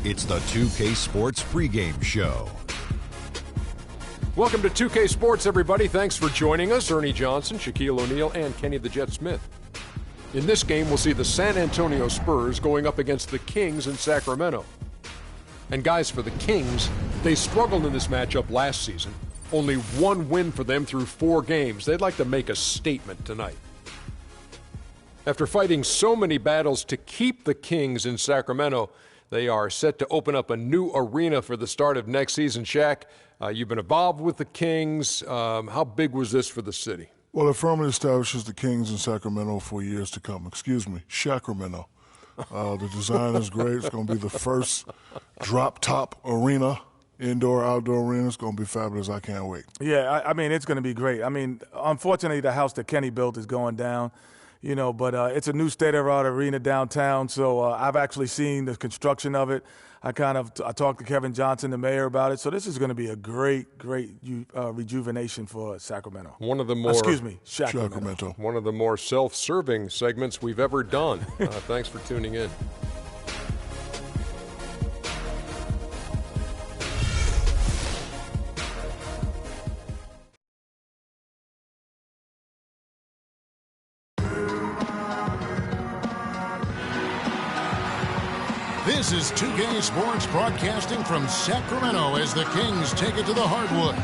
It's the 2K Sports pregame show. Welcome to 2K Sports, everybody. Thanks for joining us. Ernie Johnson, Shaquille O'Neal, and Kenny the Jet Smith. In this game, we'll see the San Antonio Spurs going up against the Kings in Sacramento. And guys, for the Kings, they struggled in this matchup last season. Only one win for them through 4 games. They'd like to make a statement tonight. After fighting so many battles to keep the Kings in Sacramento, they are set to open up a new arena for the start of next season. Shaq, you've been involved with the Kings. How big was this for the city? Well, it firmly establishes the Kings in Sacramento for years to come. Sacramento. The design is great. It's going to be the first drop-top arena, indoor-outdoor arena. It's going to be fabulous. I can't wait. Yeah, I mean, it's going to be great. I mean, unfortunately, the house that Kenny built is going down. But it's a new state-of-the-art arena downtown, so I've actually seen the construction of it. I talked to Kevin Johnson, the mayor, about it. So this is going to be a great rejuvenation for Sacramento. Sacramento. One of the more self-serving segments we've ever done. Thanks for tuning in. This is 2K Sports broadcasting from Sacramento as the Kings take it to the hardwood.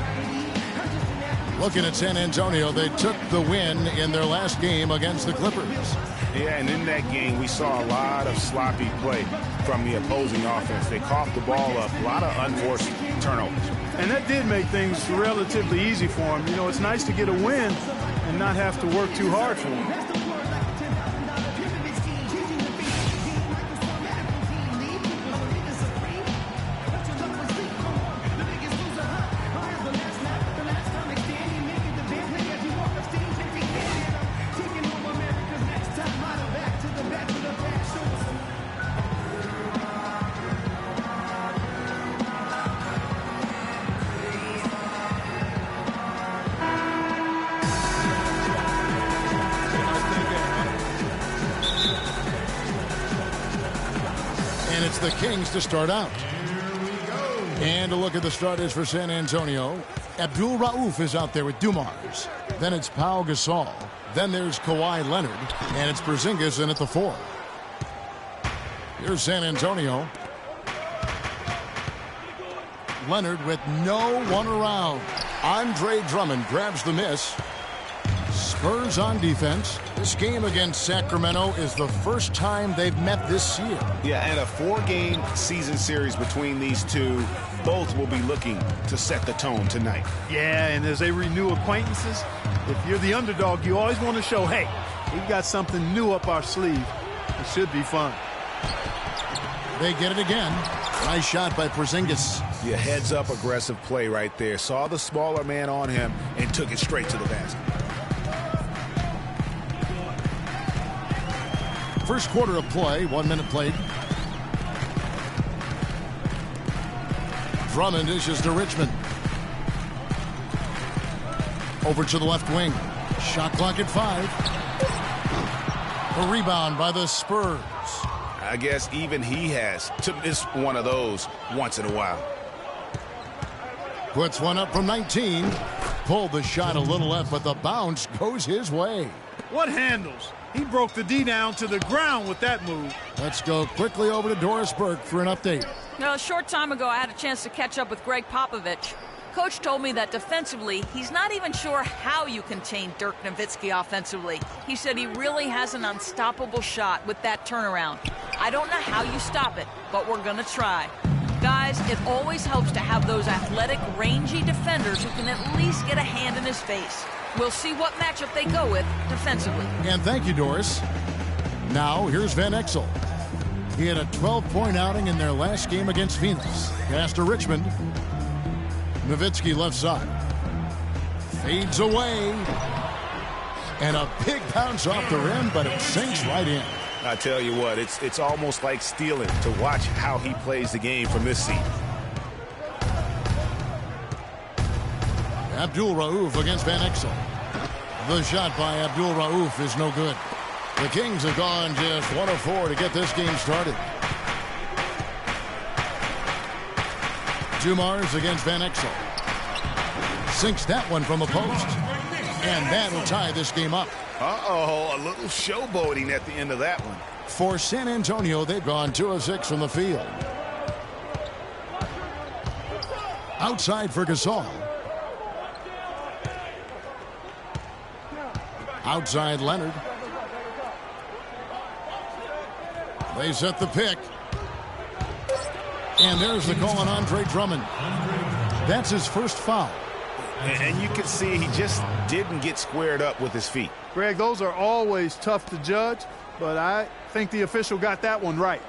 Looking at San Antonio, they took the win in their last game against the Clippers. Yeah, and in that game, we saw a lot of sloppy play from the opposing offense. They coughed the ball up, a lot of unforced turnovers. And that did make things relatively easy for them. It's nice to get a win and not have to work too hard for them. The Kings to start out. And a look at the starters for San Antonio. Abdul Rauf is out there with Dumars. Then it's Pau Gasol. Then there's Kawhi Leonard. And it's Porzingis in at the 4. Here's San Antonio. Leonard with no one around. Andre Drummond grabs the miss. Spurs on defense. This game against Sacramento is the first time they've met this year. Yeah, and a 4-game season series between these two. Both will be looking to set the tone tonight. Yeah, and as they renew acquaintances, if you're the underdog, you always want to show, hey, we've got something new up our sleeve. It should be fun. They get it again. Nice shot by Porzingis. Yeah, heads-up aggressive play right there. Saw the smaller man on him and took it straight to the basket. First quarter of play, 1 minute played. Drummond dishes to Richmond. Over to the left wing. Shot clock at 5. A rebound by the Spurs. I guess even he has to miss one of those once in a while. Puts one up from 19. Pulled the shot a little left, but the bounce goes his way. What handles? He broke the D down to the ground with that move. Let's go quickly over to Doris Burke for an update. A short time ago, I had a chance to catch up with Greg Popovich. Coach told me that defensively, he's not even sure how you contain Dirk Nowitzki offensively. He said he really has an unstoppable shot with that turnaround. I don't know how you stop it, but we're going to try. Guys, it always helps to have those athletic, rangy defenders who can at least get a hand in his face. We'll see what matchup they go with defensively. And thank you, Doris. Now, here's Van Exel. He had a 12-point outing in their last game against Phoenix. Pass to Richmond. Nowitzki left side. Fades away. And a big bounce off the rim, but it sinks right in. I tell you what, it's almost like stealing to watch how he plays the game from this seat. Abdul Rauf against Van Exel. The shot by Abdul Rauf is no good. The Kings have gone just 1 of 4 to get this game started. Dumars against Van Exel. Sinks that one from the post. And that'll tie this game up. Uh-oh, a little showboating at the end of that one. For San Antonio, they've gone 2 of 6 from the field. Outside for Gasol. Outside Leonard. They set the pick. And there's the call on Andre Drummond. That's his first foul. And you can see he just didn't get squared up with his feet. Greg, those are always tough to judge, but I think the official got that one right.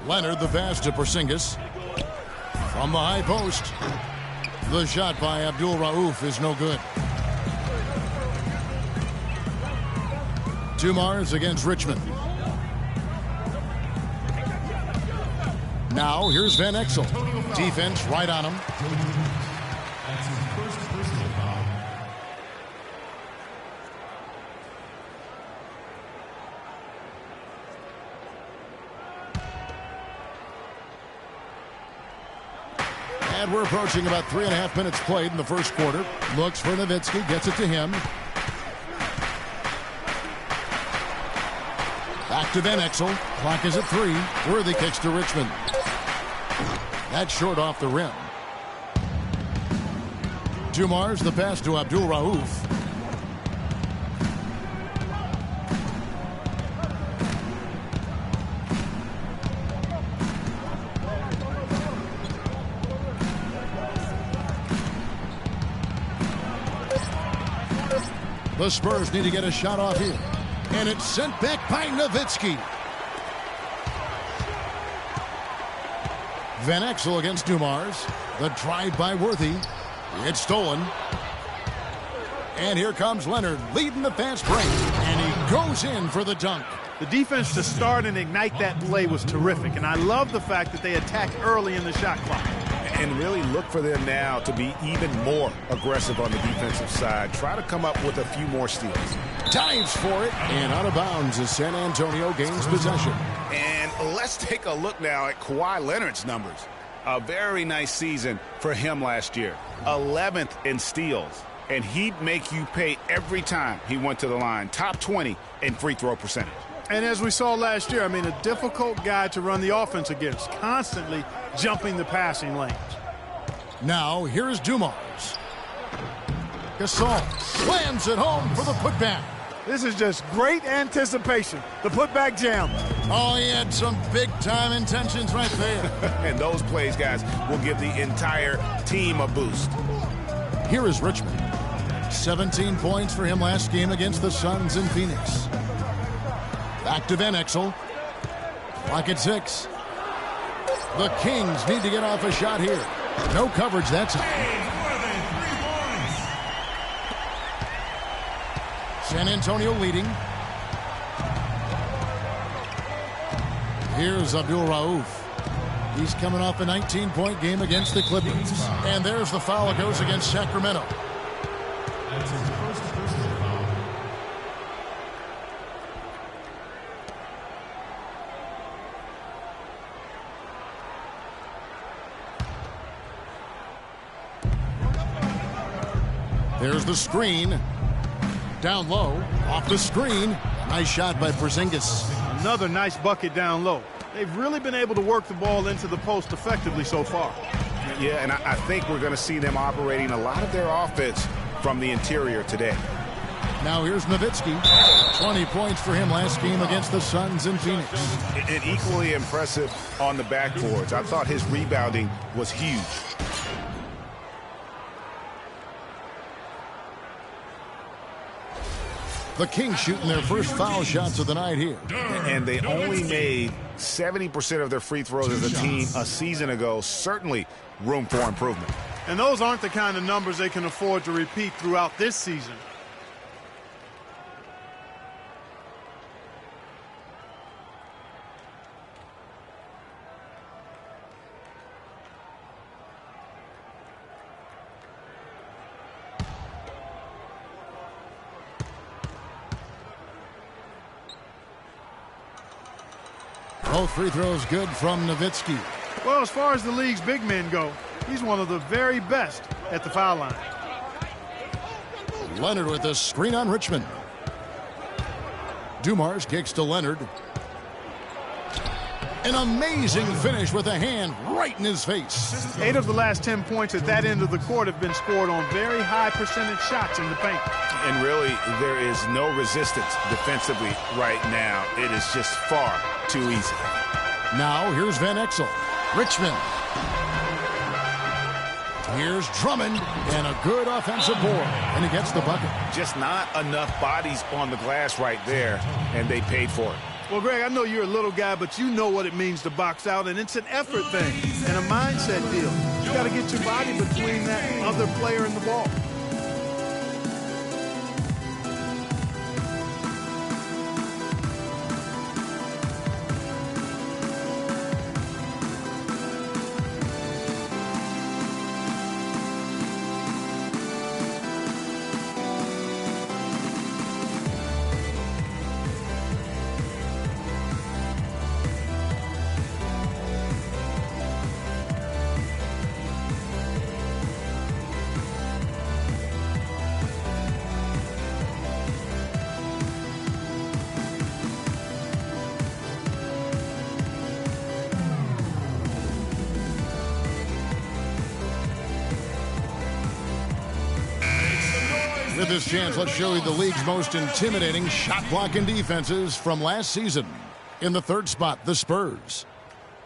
Leonard, the pass to Porzingis. From the high post. The shot by Abdul Rauf is no good. Dumars against Richmond. Now here's Van Exel. Defense right on him. And we're approaching about 3.5 minutes played in the first quarter. Looks for Nowitzki, gets it to him. Back to Van Exel. Clock is at 3. Worthy kicks to Richmond. That's short off the rim. Dumars, the pass to Abdul Rauf. The Spurs need to get a shot off here. And it's sent back by Nowitzki. Van Exel against Dumars. The drive by Worthy. It's stolen. And here comes Leonard leading the fast break. And he goes in for the dunk. The defense to start and ignite that play was terrific. And I love the fact that they attacked early in the shot clock. And really look for them now to be even more aggressive on the defensive side. Try to come up with a few more steals. Dives for it. And out of bounds as San Antonio gains possession. And let's take a look now at Kawhi Leonard's numbers. A very nice season for him last year. 11th in steals. And he'd make you pay every time he went to the line. Top 20 in free throw percentage. And as we saw last year, I mean, a difficult guy to run the offense against, constantly jumping the passing lanes. Now, here's Dumars. Gasol slams it home for the putback. This is just great anticipation. The putback jam. Oh, he had some big-time intentions right there. And those plays, guys, will give the entire team a boost. Here is Richmond. 17 points for him last game against the Suns in Phoenix. Back to Van Exel. Clock at 6. The Kings need to get off a shot here. No coverage that time. San Antonio leading. Here's Abdul Rauf. He's coming off a 19-point game against the Clippers. And there's the foul that goes against Sacramento. That's his first personal foul. There's the screen. Down low. Off the screen. Nice shot by Porzingis. Another nice bucket down low. They've really been able to work the ball into the post effectively so far. Yeah, and I think we're going to see them operating a lot of their offense from the interior today. Now here's Nowitzki. 20 points for him last game against the Suns in Phoenix. And equally impressive on the backboards. I thought his rebounding was huge. The Kings shooting their first foul shots of the night here. And they only made 70% of their free throws as a team a season ago. Certainly room for improvement. And those aren't the kind of numbers they can afford to repeat throughout this season. Both free throws good from Nowitzki. Well, as far as the league's big men go, he's one of the very best at the foul line. Leonard with a screen on Richmond. Dumars kicks to Leonard. An amazing finish with a hand right in his face. 8 of the last 10 points at that end of the court have been scored on very high percentage shots in the paint. And really, there is no resistance defensively right now. It is just far too easy. Now, here's Van Exel. Richmond. Here's Drummond, and a good offensive board, and he gets the bucket. Just not enough bodies on the glass right there, and they paid for it. Well, Greg, I know you're a little guy, but you know what it means to box out, and it's an effort thing and a mindset deal. You got to get your body between that other player and the ball. With this chance, let's show you the league's most intimidating shot-blocking defenses from last season. In the third spot, the Spurs.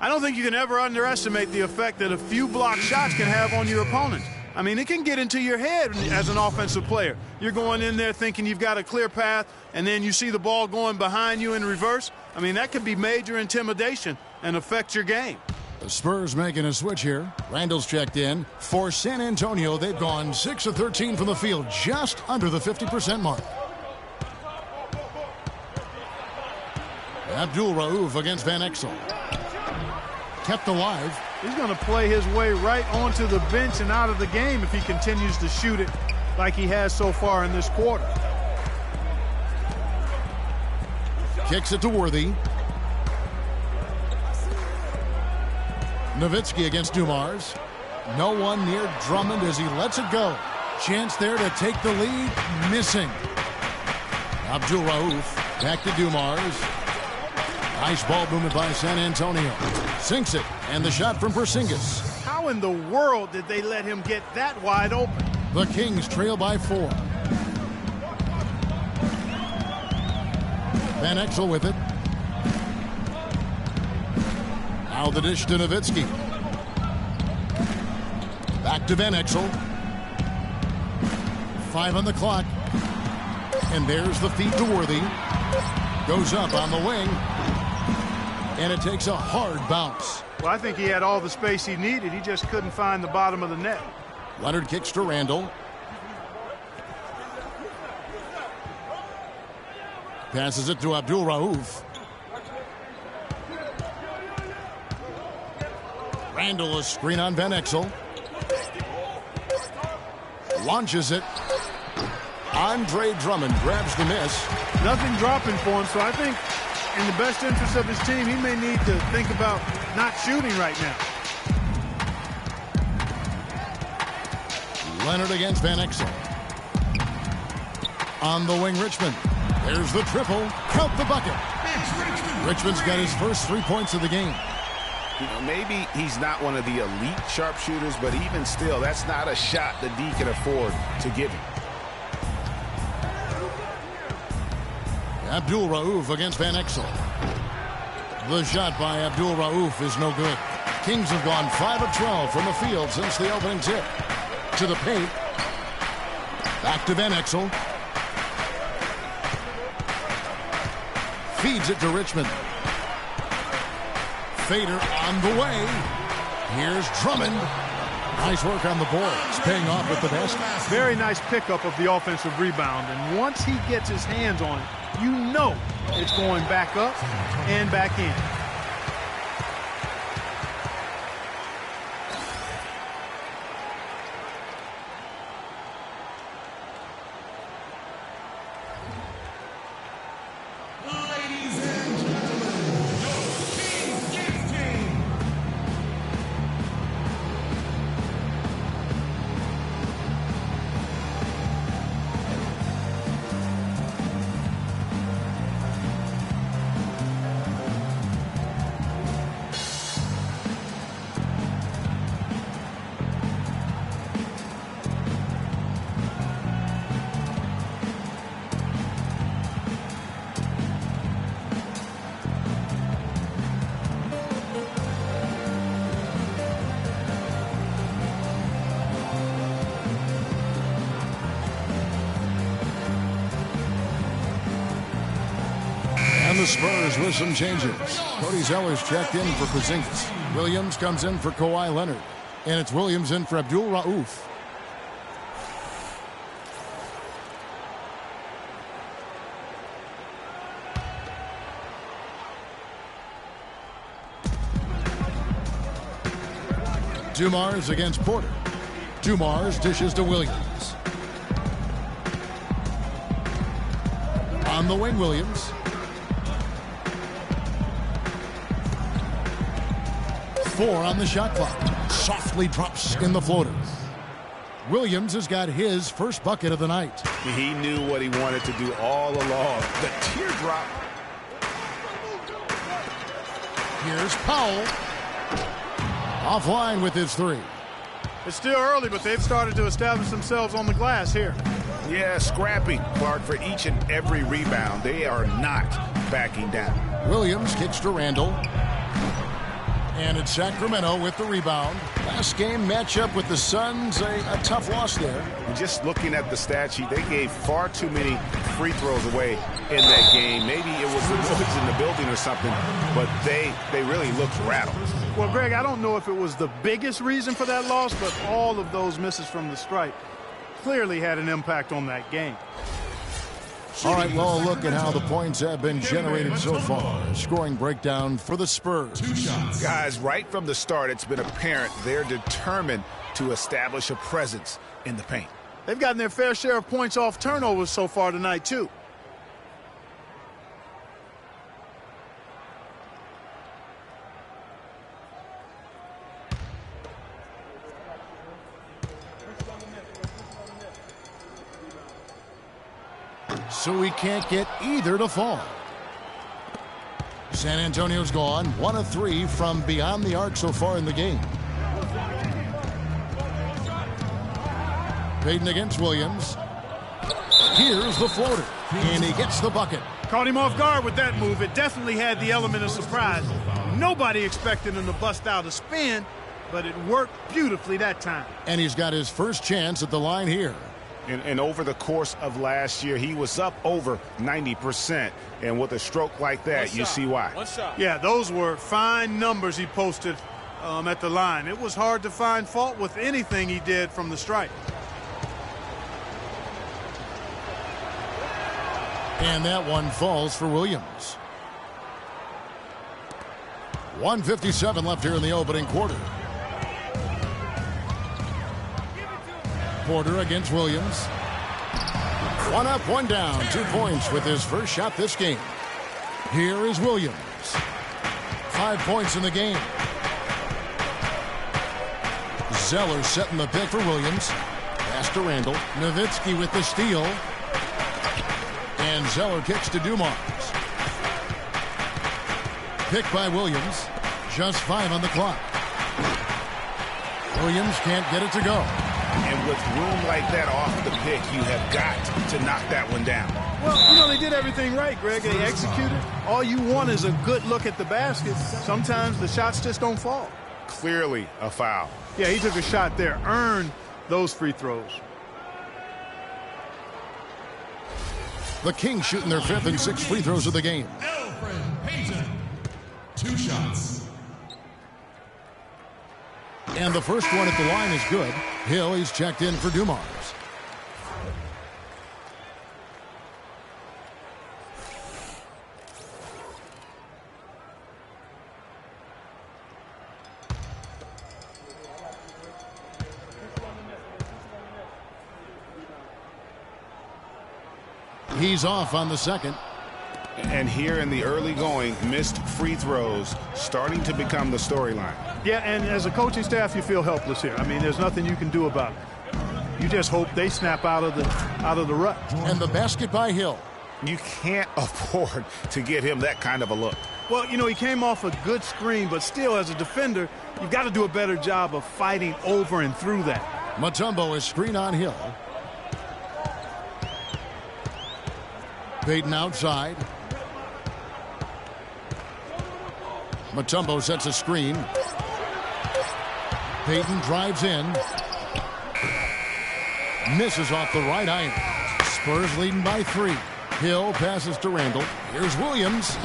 I don't think you can ever underestimate the effect that a few blocked shots can have on your opponent. I mean, it can get into your head as an offensive player. You're going in there thinking you've got a clear path, and then you see the ball going behind you in reverse. I mean, that could be major intimidation and affect your game. The Spurs making a switch here. Randall's checked in. For San Antonio, they've gone 6 of 13 from the field, just under the 50% mark. Abdul Rauf against Van Exel. Kept alive. He's going to play his way right onto the bench and out of the game if he continues to shoot it like he has so far in this quarter. Kicks it to Worthy. Nowitzki against Dumars. No one near Drummond as he lets it go. Chance there to take the lead. Missing. Abdul Rauf back to Dumars. Nice ball movement by San Antonio. Sinks it. And the shot from Porzingis. How in the world did they let him get that wide open? The Kings trail by 4. Van Exel with it. Now the dish to Nowitzki. Back to Van Exel. 5 on the clock. And there's the feed to Worthy. Goes up on the wing. And it takes a hard bounce. Well, I think he had all the space he needed. He just couldn't find the bottom of the net. Leonard kicks to Randall. Passes it to Abdul Rauf. Randall, a screen on Van Exel. Launches it. Andre Drummond grabs the miss. Nothing dropping for him, so I think in the best interest of his team, he may need to think about not shooting right now. Leonard against Van Exel. On the wing, Richmond. There's the triple. Count the bucket. Richmond's got his first 3 points of the game. You know, maybe he's not one of the elite sharpshooters, but even still, that's not a shot that D can afford to give him. Abdul Rauf against Van Exel. The shot by Abdul Rauf is no good. Kings have gone 5 of 12 from the field since the opening tip. To the paint. Back to Van Exel. Feeds it to Richmond. Fader on the way. Here's Drummond. Nice work on the boards, paying off with the basket. Very nice pickup of the offensive rebound, and once he gets his hands on it, you know it's going back up and back in. And the Spurs with some changes. Cody Zeller's checked in for Porzingis. Williams comes in for Kawhi Leonard. And it's Williams in for Abdul Rauf. Dumars against Porter. Dumars dishes to Williams. On the wing, Williams. Four on the shot clock. Softly drops in the floater. Williams has got his first bucket of the night. He knew what he wanted to do all along. The teardrop. Here's Powell. Offline with his three. It's still early, but they've started to establish themselves on the glass here. Yeah, scrappy, Clark, for each and every rebound. They are not backing down. Williams kicks to Randall. And it's Sacramento with the rebound. Last game matchup with the Suns, a tough loss there. And just looking at the stat sheet, they gave far too many free throws away in that game. Maybe it was the noise in the building or something, but they really looked rattled. Well, Greg, I don't know if it was the biggest reason for that loss, but all of those misses from the stripe clearly had an impact on that game. All right, well, look at how the points have been generated so far. Scoring breakdown for the Spurs. Guys, right from the start, it's been apparent they're determined to establish a presence in the paint. They've gotten their fair share of points off turnovers so far tonight, too. So we can't get either to fall. San Antonio's gone 1 of 3 from beyond the arc so far in the game. Payton against Williams. Here's the floater, and he gets the bucket. Caught him off guard with that move. It definitely had the element of surprise. Nobody expected him to bust out a spin, but it worked beautifully that time. And he's got his first chance at the line here. And over the course of last year, he was up over 90%. And with a stroke like that, you see why. Yeah, those were fine numbers he posted at the line. It was hard to find fault with anything he did from the stripe. And that one falls for Williams. 1:57 left here in the opening quarter. Porter against Williams. 1 up, 1 down. 2 points with his first shot this game. Here is Williams. 5 points in the game. Zeller setting the pick for Williams. Pass to Randall. Nowitzki with the steal. And Zeller kicks to Dumars. Pick by Williams. Just 5 on the clock. Williams can't get it to go. And with room like that off the pick, you have got to knock that one down. Well, you know, they did everything right, Greg. They executed. All you want is a good look at the basket. Sometimes the shots just don't fall. Clearly a foul. Yeah, he took a shot there. Earned those free throws. The Kings shooting their 5th and 6th free throws of the game. Elfrid Payton, 2 shots. And the first one at the line is good. Hill, he's checked in for Dumars. He's off on the second. And here in the early going, missed free throws starting to become the storyline. Yeah, and as a coaching staff, you feel helpless here. I mean, there's nothing you can do about it. You just hope they snap out of the rut. And the basket by Hill. You can't afford to give him that kind of a look. Well, you know, he came off a good screen, but still, as a defender, you've got to do a better job of fighting over and through that. Mutombo is screen on Hill. Payton outside. Mutombo sets a screen. Payton drives in. Misses off the right iron. Spurs leading by 3. Hill passes to Randall. Here's Williams.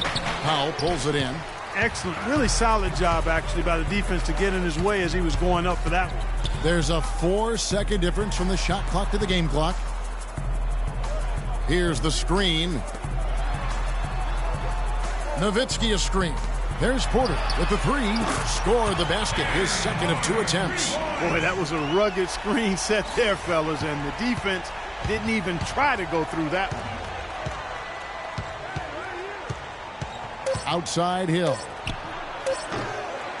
Powell pulls it in. Excellent. Really solid job, actually, by the defense to get in his way as he was going up for that one. There's a 4-second difference from the shot clock to the game clock. Here's the screen. Nowitzki a screen. There's Porter with the three. Scored the basket, his second of 2 attempts. Boy, that was a rugged screen set there, fellas, and the defense didn't even try to go through that one. Outside Hill.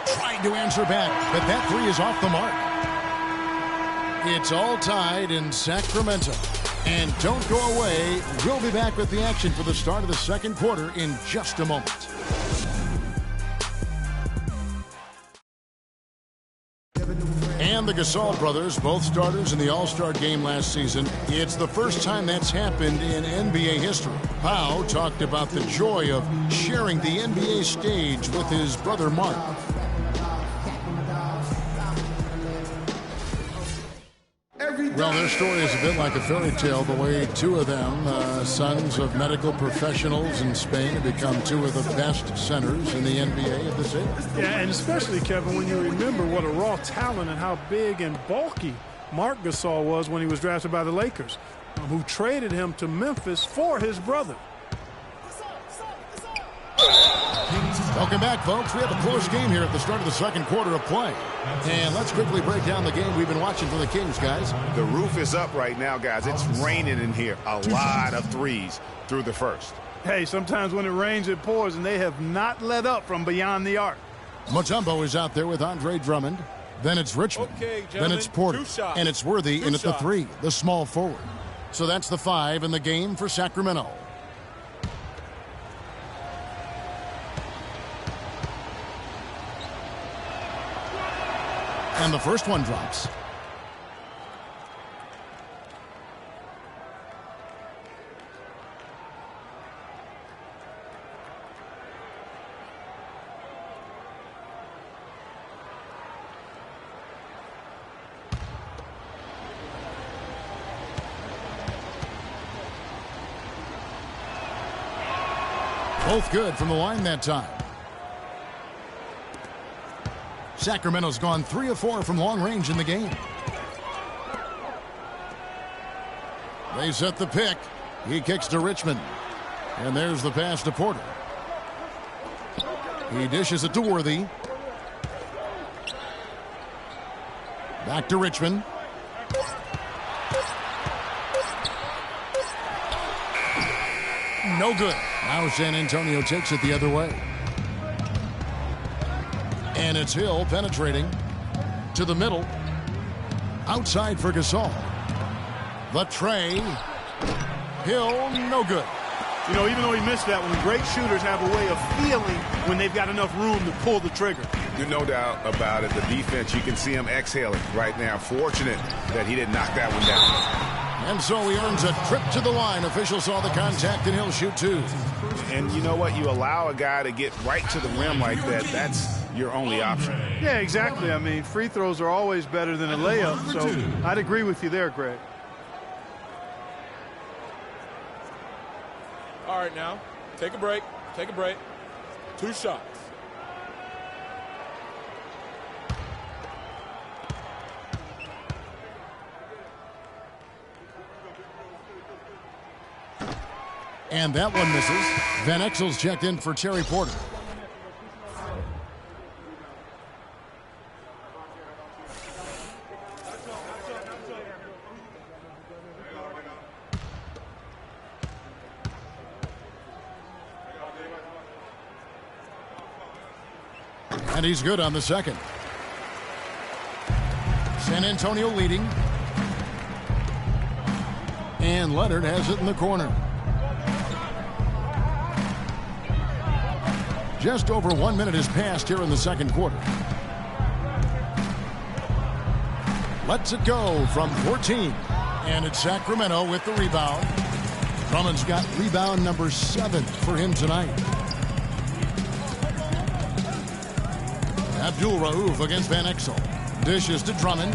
Trying to answer back, but that three is off the mark. It's all tied in Sacramento. And don't go away. We'll be back with the action for the start of the second quarter in just a moment. And the Gasol brothers, both starters in the All-Star game last season. It's the first time that's happened in NBA history. Pau talked about the joy of sharing the NBA stage with his brother Mark. Well, their story is a bit like a fairy tale, the way two of them, sons of medical professionals in Spain, have become two of the best centers in the NBA of this age. Yeah, and especially, Kevin, when you remember what a raw talent and how big and bulky Marc Gasol was when he was drafted by the Lakers, who traded him to Memphis for his brother. Welcome back, folks. We have a close game here at the start of the second quarter of play. And let's quickly break down the game we've been watching for the Kings, guys. The roof is up right now, guys. It's raining in here. A lot of threes through the first. Hey, sometimes when it rains, it pours, and they have not let up from beyond the arc. Mutombo is out there with Andre Drummond. Then it's Richmond. Then it's Porter. And it's Worthy in at the three, the small forward. So that's the 5 in the game for Sacramento. And the first one drops. Both good from the line that time. Sacramento's gone 3 of 4 from long range in the game. They set the pick. He kicks to Richmond. And there's the pass to Porter. He dishes it to Worthy. Back to Richmond. No good. Now San Antonio takes it the other way. And it's Hill penetrating to the middle. Outside for Gasol. The tray. Hill, no good. You know, even though he missed that one, great shooters have a way of feeling when they've got enough room to pull the trigger. There's no doubt about it. The defense, you can see him exhaling right now. Fortunate that he didn't knock that one down. And so he earns a trip to the line. Officials saw the contact, and he'll shoot 2. And you know what? You allow a guy to get right to the rim like that, that's your only option. Yeah, exactly. I mean, free throws are always better than a layup, so I'd agree with you there, Greg. All right, now, take a break. Take a break. 2 shots. And that one misses. Van Exel's checked in for Terry Porter. And he's good on the second. San Antonio leading. And Leonard has it in the corner. Just over 1 minute has passed here in the second quarter. Lets it go from 14. And it's Sacramento with the rebound. Drummond's got rebound number 7 for him tonight. Abdul Rauf against Van Exel. Dishes to Drummond.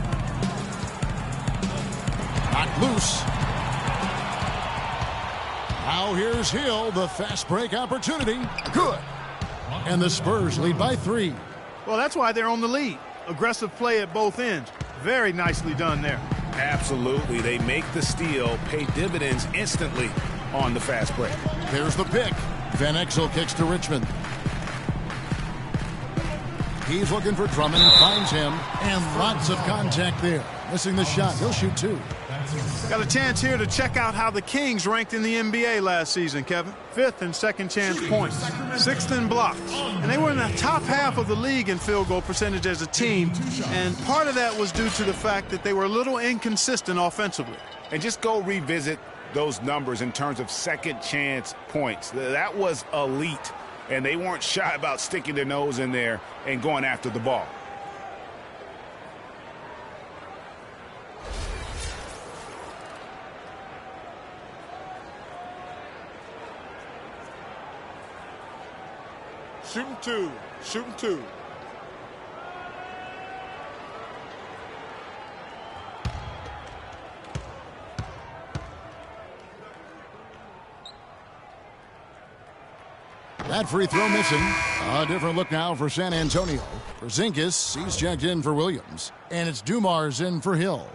Knocked loose. Now here's Hill, the fast break opportunity. Good. And the Spurs lead by 3. Well, that's why they're on the lead. Aggressive play at both ends. Very nicely done there. Absolutely. They make the steal, pay dividends instantly on the fast break. There's the pick. Van Exel kicks to Richmond. He's looking for Drummond and finds him. And lots of contact there. Missing the shot. He'll shoot 2. Got a chance here to check out how the Kings ranked in the NBA last season, Kevin. 5th in second chance points, 6th in blocks. And they were in the top half of the league in field goal percentage as a team. And part of that was due to the fact that they were a little inconsistent offensively. And just go revisit those numbers in terms of second chance points. That was elite. And they weren't shy about sticking their nose in there and going after the ball. Shooting 2. Shooting 2. That free throw missing. A different look now for San Antonio. Porzingis, he's checked in for Williams. And it's Dumars in for Hill.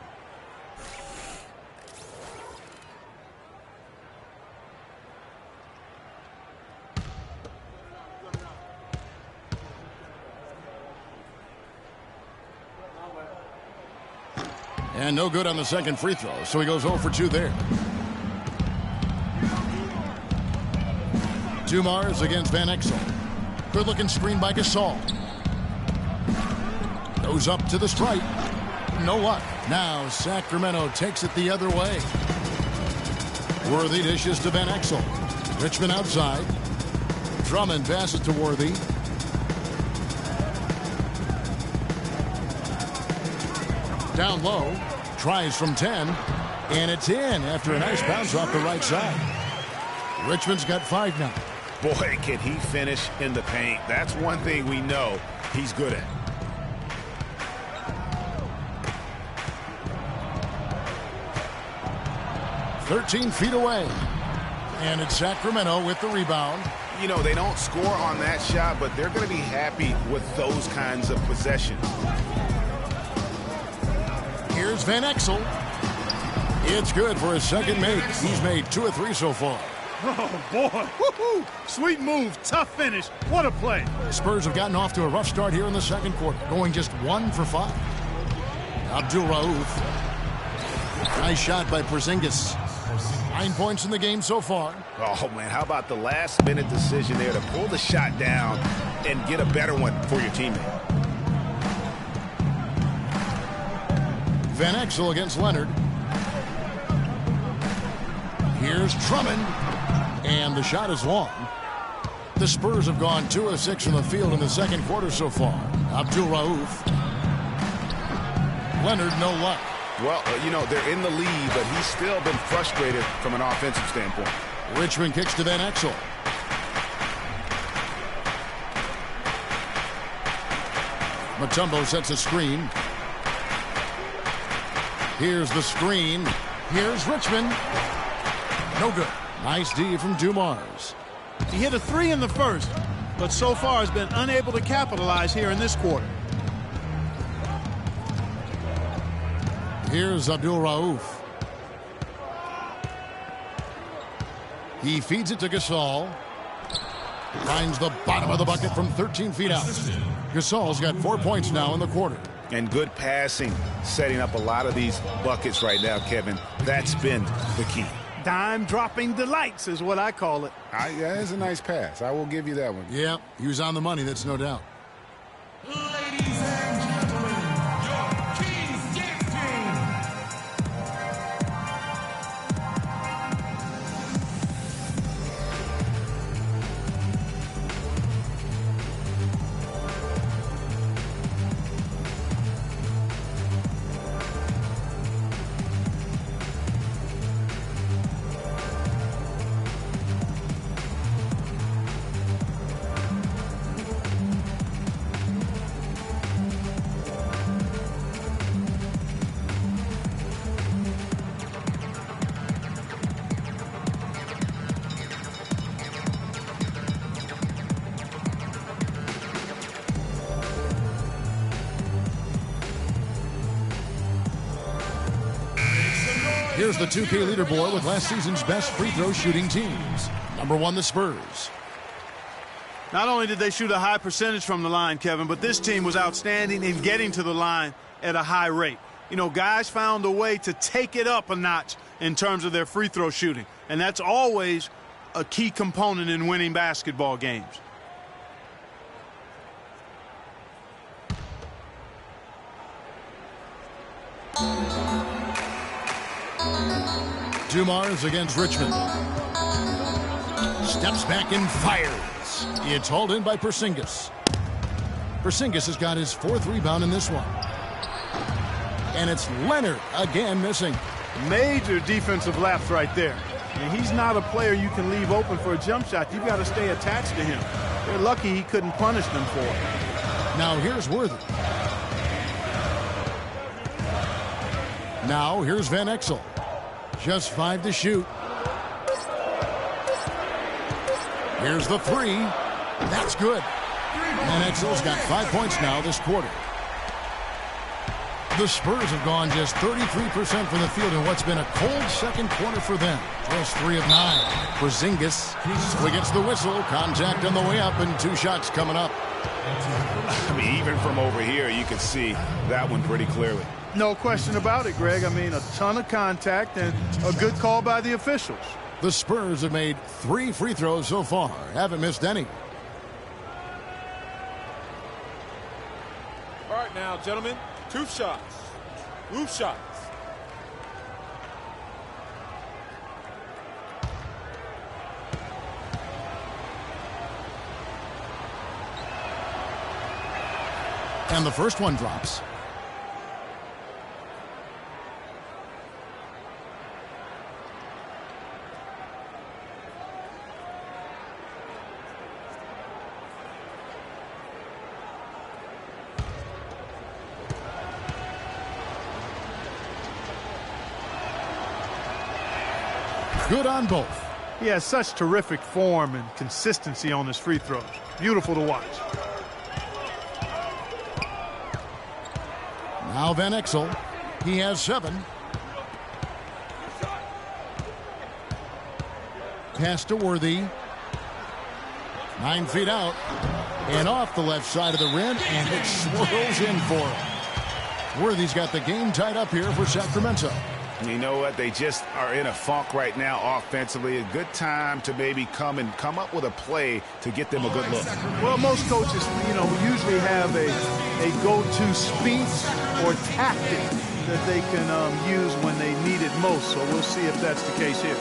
And no good on the second free throw, so he goes 0 for 2 there. Dumars against Van Exel. Good-looking screen by Gasol. Goes up to the stripe. No luck. Now Sacramento takes it the other way. Worthy dishes to Van Exel. Richmond outside. Drummond passes to Worthy. Down low. Tries from 10. And it's in after a nice bounce off the right side. Richmond's got 5 now. Boy, can he finish in the paint. That's one thing we know he's good at. "13 feet away. And it's Sacramento with the rebound. You know, they don't score on that shot, but they're going to be happy with those kinds of possessions. Here's Van Exel. It's good for his second make. He's made 2 of 3 so far. Oh, boy. Woo-hoo. Sweet move. Tough finish. What a play. The Spurs have gotten off to a rough start here in the second quarter, going just 1 for 5. Abdul Rauf. Nice shot by Porzingis. 9 points in the game so far. Oh, man, how about the last-minute decision there to pull the shot down and get a better one for your teammate? Van Exel against Leonard. Here's Drummond. And the shot is long. The Spurs have gone 2 of 6 from the field in the second quarter so far. Abdul Rauf. Leonard, no luck. Well, you know, they're in the lead, but he's still been frustrated from an offensive standpoint. Richmond kicks to Van Exel. Mutombo sets a screen. Here's the screen. Here's Richmond. No good. Nice D from Dumars. He hit a 3 in the first, but so far has been unable to capitalize here in this quarter. Here's Abdul Rauf. He feeds it to Gasol. Finds the bottom of the bucket from 13 feet out. Gasol's got 4 points now in the quarter. And good passing, setting up a lot of these buckets right now, Kevin. That's been the key. Dime-dropping delights is what I call it. Yeah, that's a nice pass. I will give you that one. Yeah, he was on the money, that's no doubt. Ladies and gentlemen, your Kings Dance Team. Here's the 2K leaderboard with last season's best free throw shooting teams. Number 1, the Spurs. Not only did they shoot a high percentage from the line, Kevin, but this team was outstanding in getting to the line at a high rate. You know, guys found a way to take it up a notch in terms of their free throw shooting, and that's always a key component in winning basketball games. Dumars against Richmond. Steps back and fires. It's hauled in by Porzingis. Porzingis has got his 4th rebound in this one. And it's Leonard again missing. Major defensive lapse right there. And he's not a player you can leave open for a jump shot. You've got to stay attached to him. They're lucky he couldn't punish them for it. Now here's Worthy. Now here's Van Exel. Just 5 to shoot. Here's the 3. That's good. Van Exel's got 5 points now this quarter. The Spurs have gone just 33% from the field in what's been a cold second quarter for them. Just 3 of 9. Porzingis, so he gets the whistle. Contact on the way up and 2 shots coming up. I mean, even from over here, you can see that one pretty clearly. No question about it, Greg. I mean, a ton of contact and a good call by the officials. The Spurs have made 3 free throws so far. Haven't missed any. All right now, gentlemen, 2 shots. Roof shots. And the first one drops. Good on both. He has such terrific form and consistency on his free throws. Beautiful to watch. Now Van Exel. He has 7. Pass to Worthy. 9 feet out. And off the left side of the rim. And it swirls in for him. Worthy's got the game tied up here for Sacramento. You know what? They just are in a funk right now offensively. A good time to maybe come up with a play to get them a good look. Well, most coaches, usually have a go-to speech or tactic that they can use when they need it most. So we'll see if that's the case here.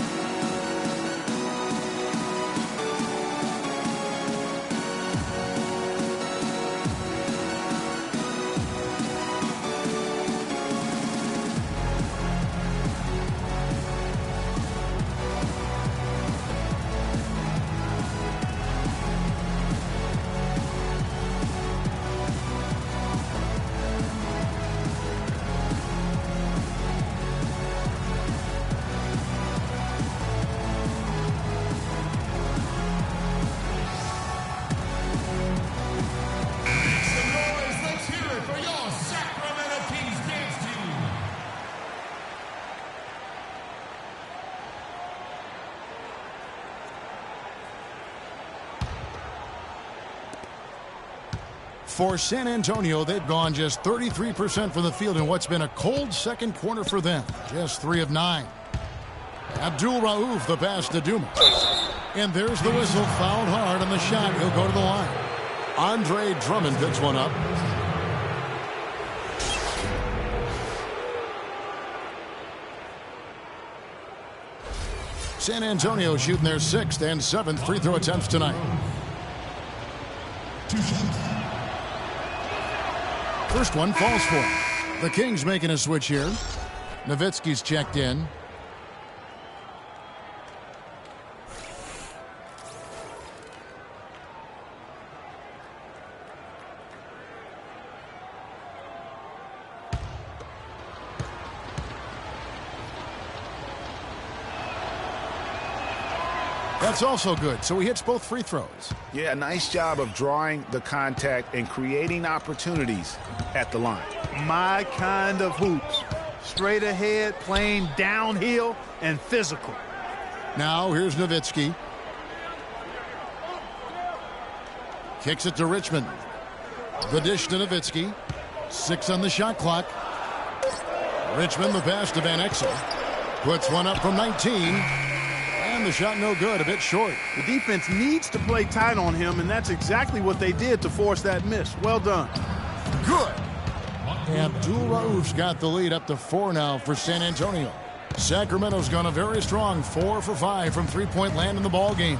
For San Antonio, they've gone just 33% from the field in what's been a cold second quarter for them. Just 3 of 9. Abdul Rauf, the pass to Dumas. And there's the whistle, fouled hard on the shot. He'll go to the line. Andre Drummond picks one up. San Antonio shooting their 6th and 7th free throw attempts tonight. 2 shots. First one falls for him. The Kings making a switch here. Nowitzki's checked in. That's also good, so he hits both free throws. Yeah, nice job of drawing the contact and creating opportunities at the line. My kind of hoops. straight ahead, playing downhill, and physical. Now here's Nowitzki. Kicks it to Richmond. The dish to Nowitzki. 6 on the shot clock. Richmond, the pass to Van Exel. Puts one up from 19. And the shot no good, a bit short. The defense needs to play tight on him, and that's exactly what they did to force that miss. Well done. Good. Abdul Rauf's got the lead up to 4 now for San Antonio. Sacramento's gone a very strong 4 for 5 from three-point land in the ball game.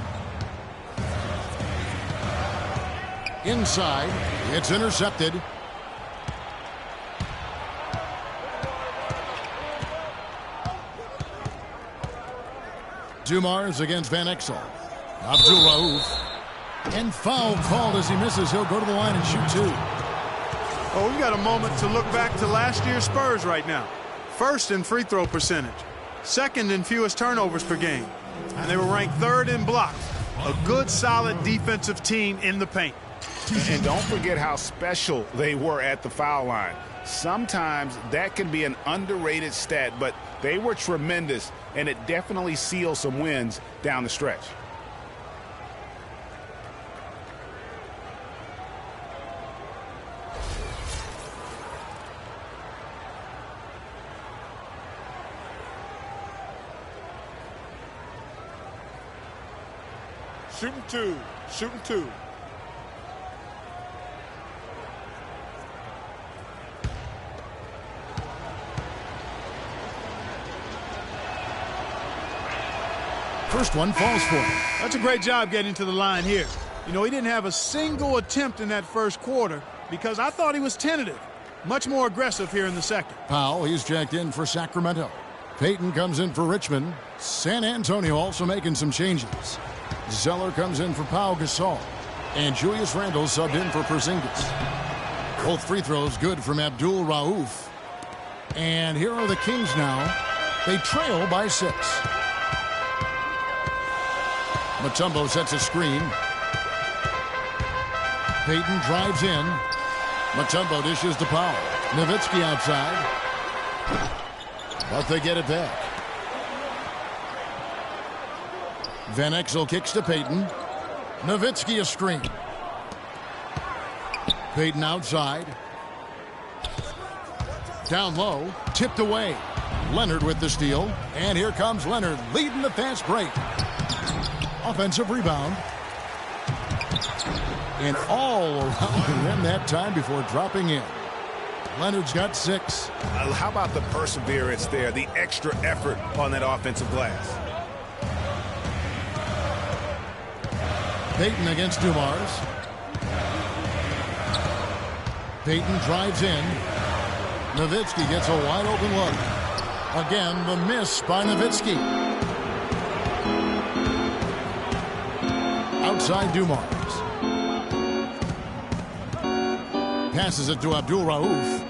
Inside, it's intercepted. Dumars against Van Exel. Abdul Rauf. And foul called as he misses. He'll go to the line and shoot 2. Oh, we got a moment to look back to last year's Spurs right now. First in free throw percentage. Second in fewest turnovers per game. And they were ranked 3rd in blocks. A good, solid defensive team in the paint. And don't forget how special they were at the foul line. Sometimes that can be an underrated stat, but they were tremendous, and it definitely sealed some wins down the stretch. Shooting 2. Shooting 2. First one falls for him. That's a great job getting to the line here. You know, he didn't have a single attempt in that first quarter because I thought he was tentative. Much more aggressive here in the second. Powell, he's checked in for Sacramento. Payton comes in for Richmond. San Antonio also making some changes. Zeller comes in for Pau Gasol. And Julius Randle subbed in for Porzingis. Both free throws good from Abdul Rauf. And here are the Kings now. They trail by 6. Mutombo sets a screen. Payton drives in. Mutombo dishes to Powell. Nowitzki outside. But they get it back. Van Exel kicks to Payton. Nowitzki a screen. Payton outside. Down low. Tipped away. Leonard with the steal. And here comes Leonard leading the fast break. Offensive rebound. And all around the rim that time before dropping in. Leonard's got 6. How about the perseverance there, the extra effort on that offensive glass? Payton against Dumars. Payton drives in. Nowitzki gets a wide open look. Again, the miss by Nowitzki. Outside Dumars. Passes it to Abdul Rauf.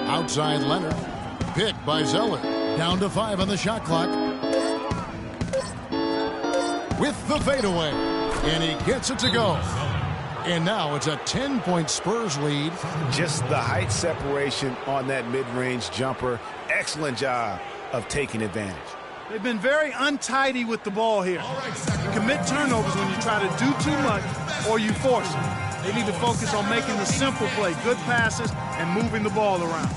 Outside Leonard. Picked by Zeller. Down to 5 on the shot clock. With the fadeaway. And he gets it to go. And now it's a 10-point Spurs lead. Just the height separation on that mid-range jumper. Excellent job of taking advantage. They've been very untidy with the ball here. You commit turnovers when you try to do too much or you force it. They need to focus on making the simple play, good passes, and moving the ball around.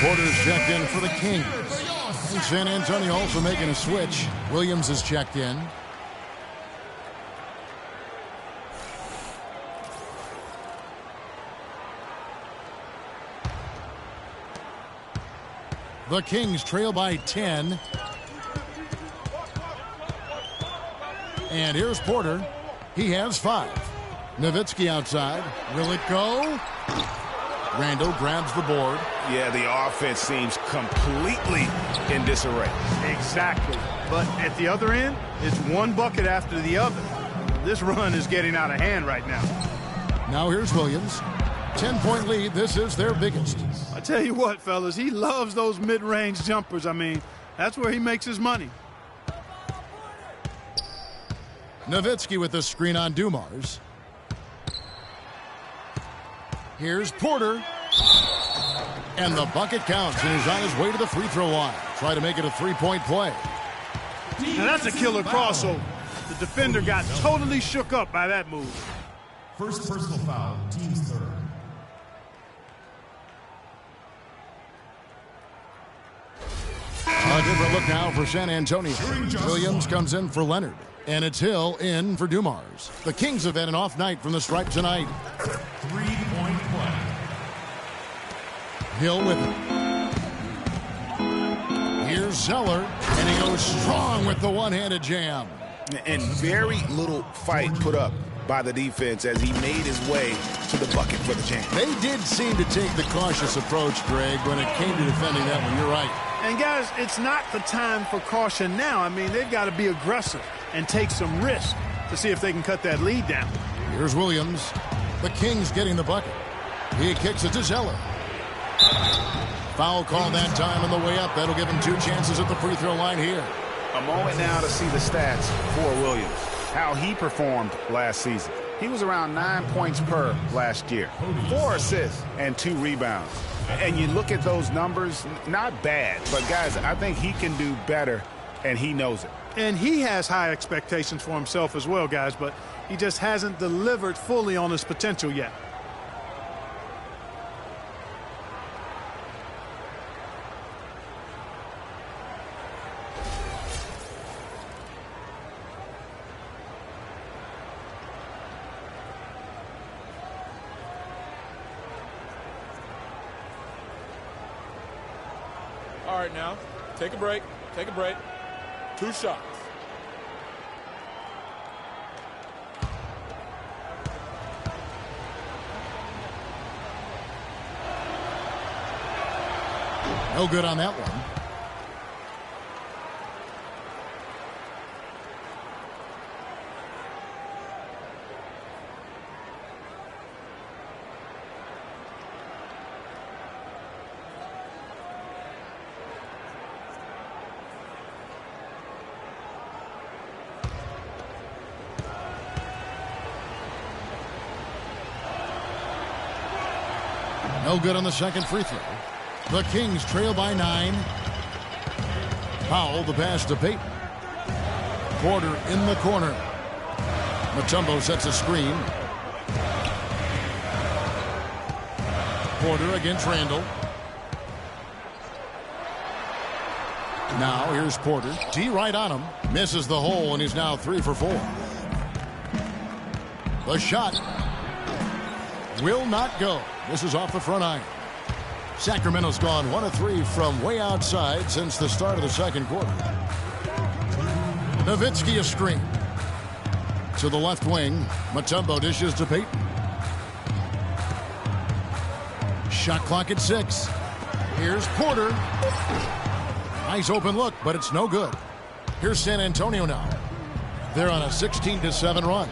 Porter's checked in for the Kings. And San Antonio also making a switch. Williams is checked in. The Kings trail by 10. And here's Porter. He has 5. Nowitzki outside. Will it go? Randall grabs the board. Yeah, the offense seems completely in disarray. Exactly. But at the other end, it's one bucket after the other. This run is getting out of hand right now. Now here's Williams. 10-point lead. This is their biggest. I tell you what, fellas, he loves those mid-range jumpers. I mean, that's where he makes his money. Nowitzki with the screen on Dumars. Here's Porter. And the bucket counts, and he's on his way to the free throw line. Try to make it a 3-point play. Now that's a killer crossover. The defender got totally shook up by that move. First personal foul, team's third. A different look now for San Antonio. Williams comes in for Leonard. And it's Hill in for Dumars. The Kings have had an off night from the stripe tonight. 3-point play. Hill with it. Here's Zeller. And he goes strong with the one-handed jam. And very little fight put up by the defense as he made his way to the bucket for the jam. They did seem to take the cautious approach, Greg, when it came to defending that one. You're right. And guys, it's not the time for caution now. I mean, they've got to be aggressive and take some risk to see if they can cut that lead down. Here's Williams. The Kings getting the bucket. He kicks it to Zeller. Foul call that time on the way up. That'll give him 2 chances at the free throw line here. A moment now to see the stats for Williams. How he performed last season. He was around 9 points per last year. 4 assists and 2 rebounds. And you look at those numbers, not bad. But, guys, I think he can do better, and he knows it. And he has high expectations for himself as well, guys, but he just hasn't delivered fully on his potential yet. All right, now, take a break. Take a break. 2 shots. No good on that one. No good on the second free throw. The Kings trail by 9. Powell, the pass to Payton. Porter in the corner. Mutombo sets a screen. Porter against Randall. Now here's Porter. D right on him. Misses the hole, and he's now 3 for 4. The shot will not go. This is off the front iron. Sacramento's gone 1 of 3 from way outside since the start of the second quarter. Nowitzki a screen. To the left wing. Mutombo dishes to Payton. Shot clock at 6. Here's Porter. Nice open look, but it's no good. Here's San Antonio now. They're on a 16-7 run.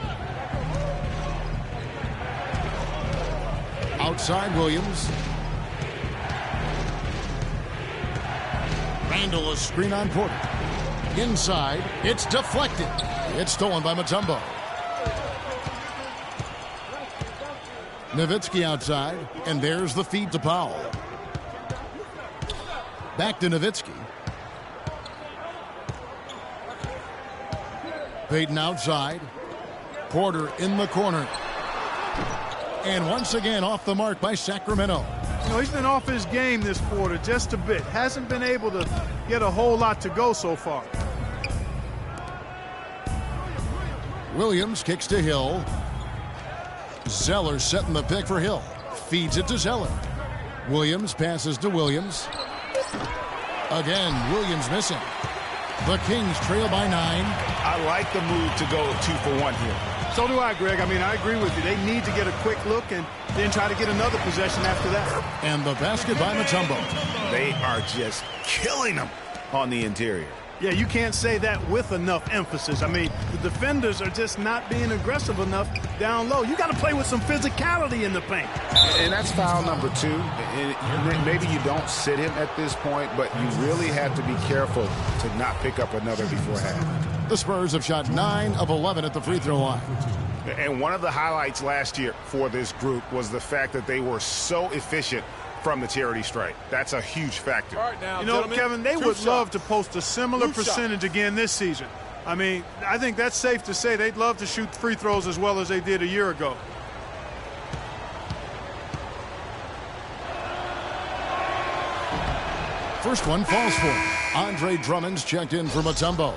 Outside Williams. Randall a screen on Porter. Inside, it's deflected. It's stolen by Mutombo. Nowitzki outside, and there's the feed to Powell. Back to Nowitzki. Payton outside. Porter in the corner. And once again off the mark by Sacramento. You know, he's been off his game this quarter just a bit. Hasn't been able to get a whole lot to go so far. Williams kicks to Hill. Zeller setting the pick for Hill. Feeds it to Zeller. Williams passes to Williams. Again, Williams missing. The Kings trail by 9. I like the move to go 2 for 1 here. So do I, Greg. I mean, I agree with you. They need to get a quick look and then try to get another possession after that. And the basket by Mutombo. They are just killing them on the interior. Yeah, you can't say that with enough emphasis. I mean, the defenders are just not being aggressive enough down low. You got to play with some physicality in the paint. And that's foul number 2. And maybe you don't sit him at this point, but you really have to be careful to not pick up another before half. The Spurs have shot 9 of 11 at the free throw line. And one of the highlights last year for this group was the fact that they were so efficient from the charity stripe. That's a huge factor. All right, now, you know, Kevin, they would love to post a similar percentage again this season. I mean, I think that's safe to say they'd love to shoot free throws as well as they did a year ago. First one falls for him. Andre Drummond's checked in for Mutombo.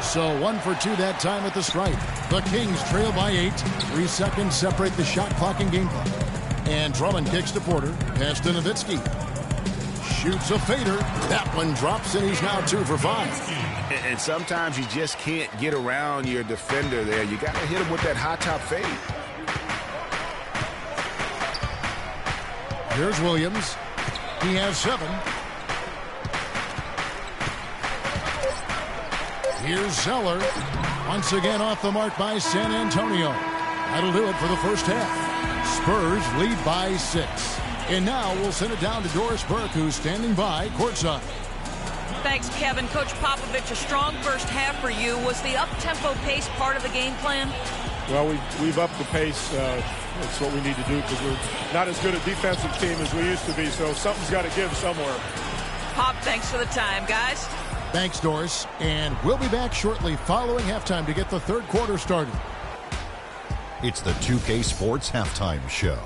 So 1 for 2 that time at the stripe. The Kings trail by 8. 3 seconds separate the shot clock and game clock. And Drummond kicks to Porter. Pass to Nowitzki. Shoots a fader. That one drops, and he's now 2 for 5. And sometimes you just can't get around your defender there. You got to hit him with that high top fade. Here's Williams. He has 7. Here's Zeller. Once again off the mark by San Antonio. That'll do it for the first half. Spurs lead by 6. And now we'll send it down to Doris Burke, who's standing by courtside. Thanks, Kevin. Coach Popovich, a strong first half for you. Was the up-tempo pace part of the game plan? Well, we've upped the pace. That's what we need to do because we're not as good a defensive team as we used to be, so something's got to give somewhere. Pop, thanks for the time, guys. Thanks, Doris. And we'll be back shortly following halftime to get the third quarter started. It's the 2K Sports Halftime Show.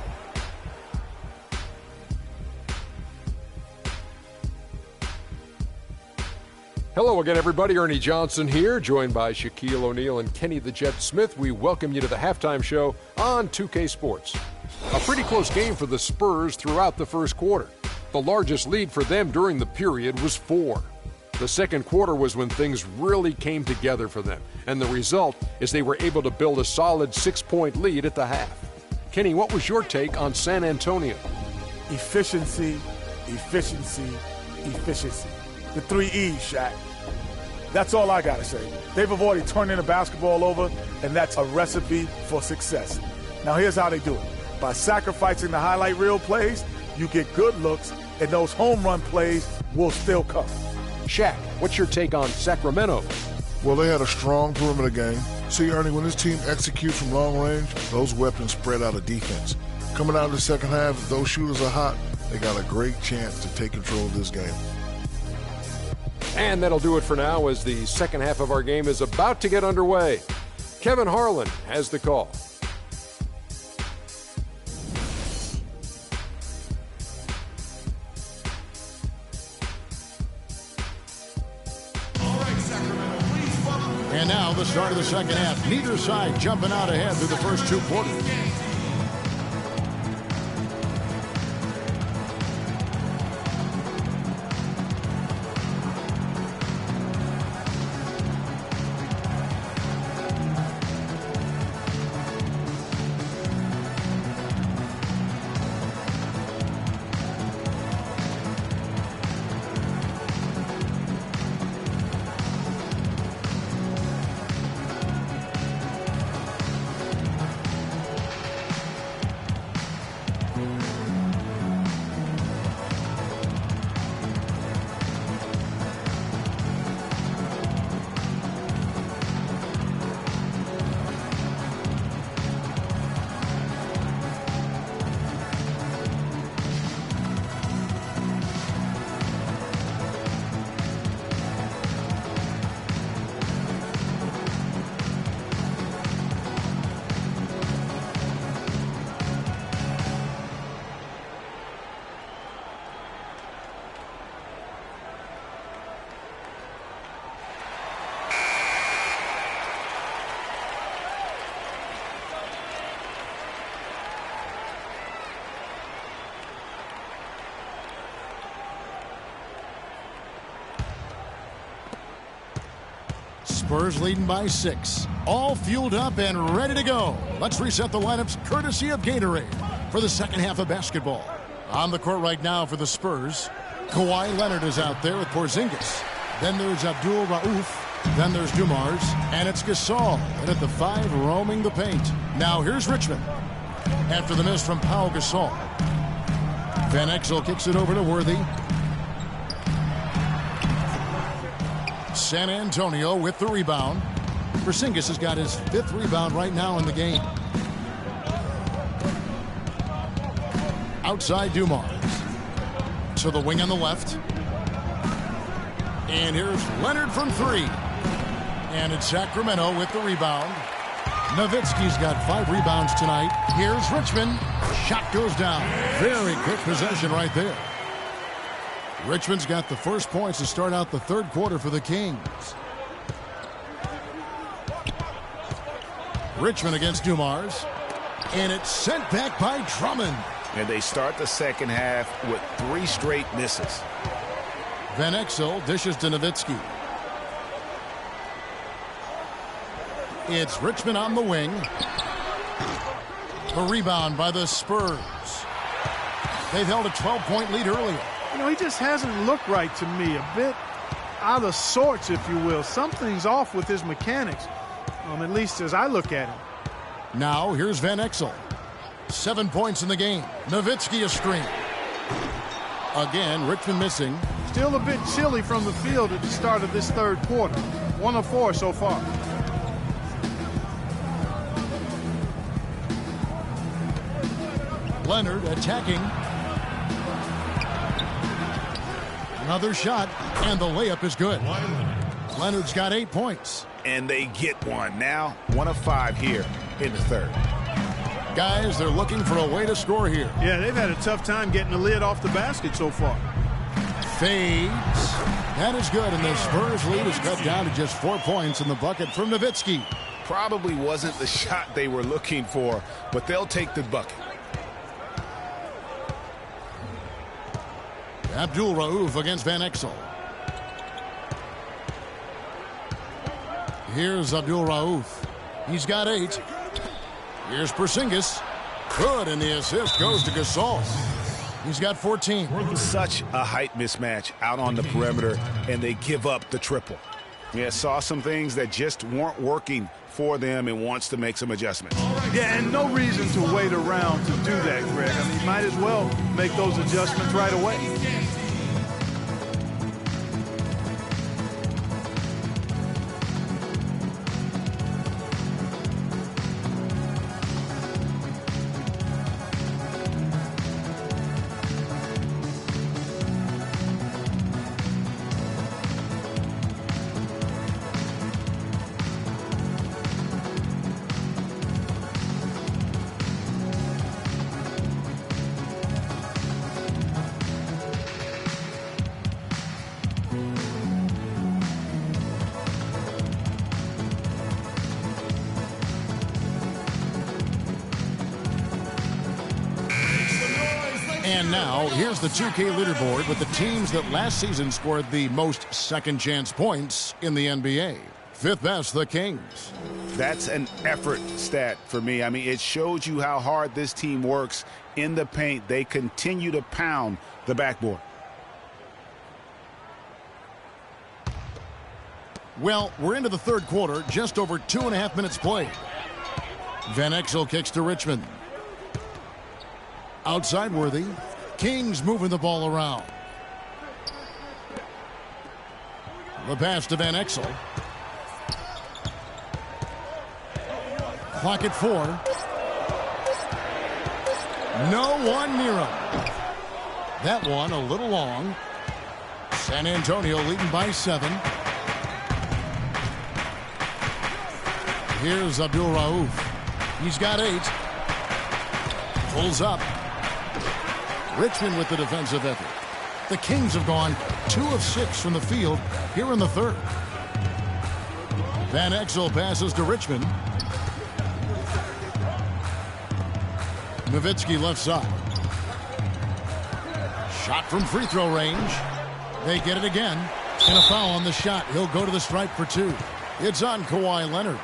Hello again, everybody. Ernie Johnson here, joined by Shaquille O'Neal and Kenny the Jet Smith. We welcome you to the halftime show on 2K Sports. A pretty close game for the Spurs throughout the first quarter. The largest lead for them during the period was 4. The second quarter was when things really came together for them, and the result is they were able to build a solid 6-point lead at the half. Kenny, what was your take on San Antonio? Efficiency, efficiency, efficiency. The 3 E's, Shaq. That's all I got to say. They've avoided turning the basketball over, and that's a recipe for success. Now, here's how they do it. By sacrificing the highlight reel plays, you get good looks, and those home run plays will still come. Shaq, what's your take on Sacramento? Well, they had a strong perimeter game. See, Ernie, when this team executes from long range, those weapons spread out of defense. Coming out of the second half, if those shooters are hot, they got a great chance to take control of this game. And that'll do it for now as the second half of our game is about to get underway. Kevin Harlan has the call. And now the start of the second half. Neither side jumping out ahead through the first 2 quarters. Spurs leading by 6. All fueled up and ready to go. Let's reset the lineups courtesy of Gatorade for the second half of basketball. On the court right now for the Spurs, Kawhi Leonard is out there with Porzingis. Then there's Abdul Rauf. Then there's Dumars. And it's Gasol. And at the 5, roaming the paint. Now here's Richmond. After the miss from Pau Gasol. Van Exel kicks it over to Worthy. San Antonio with the rebound. Porzingis has got his 5th rebound right now in the game. Outside Dumars. To the wing on the left. And here's Leonard from 3. And it's Sacramento with the rebound. Nowitzki's got 5 rebounds tonight. Here's Richmond. Shot goes down. Very quick possession right there. Richmond's got the first points to start out the third quarter for the Kings. Richmond against Dumars. And it's sent back by Drummond. And they start the second half with 3 straight misses. Van Exel dishes to Nowitzki. It's Richmond on the wing. The rebound by the Spurs. They've held a 12-point lead earlier. You know, he just hasn't looked right to me. A bit out of sorts, if you will. Something's off with his mechanics, at least as I look at him. Now, here's Van Exel. 7 points in the game. Nowitzki a screen. Again, Richmond missing. Still a bit chilly from the field at the start of this third quarter. 1 of 4 so far. Leonard attacking. Another shot, and the layup is good. Leonard's got 8 points. And they get one. Now 1 of 5 here in the third. Guys, they're looking for a way to score here. Yeah, they've had a tough time getting the lid off the basket so far. Fades. That is good, and the Spurs lead is cut down to just 4 points in the bucket from Nowitzki. Probably wasn't the shot they were looking for, but they'll take the bucket. Abdul Rauf against Van Exel. Here's Abdul Rauf. He's got 8. Here's Porzingis. Good, and the assist goes to Gasol. He's got 14. Such a height mismatch out on the perimeter, and they give up the triple. Yeah, saw some things that just weren't working for them and wants to make some adjustments. Yeah, and no reason to wait around to do that, Greg. I mean, might as well make those adjustments right away. And now, here's the 2K leaderboard with the teams that last season scored the most second-chance points in the NBA. 5th best, the Kings. That's an effort stat for me. I mean, it shows you how hard this team works in the paint. They continue to pound the backboard. Well, we're into the third quarter, just over 2.5 minutes played. Van Exel kicks to Richmond. Outside Worthy. Kings moving the ball around. The pass to Van Exel. Clock at 4. No one near him. That one a little long. San Antonio leading by 7. Here's Abdul Rauf. He's got 8. Pulls up. Richmond with the defensive effort. The Kings have gone 2 of 6 from the field here in the third. Van Exel passes to Richmond. Nowitzki left side. Shot from free throw range. They get it again. And a foul on the shot. He'll go to the stripe for 2. It's on Kawhi Leonard.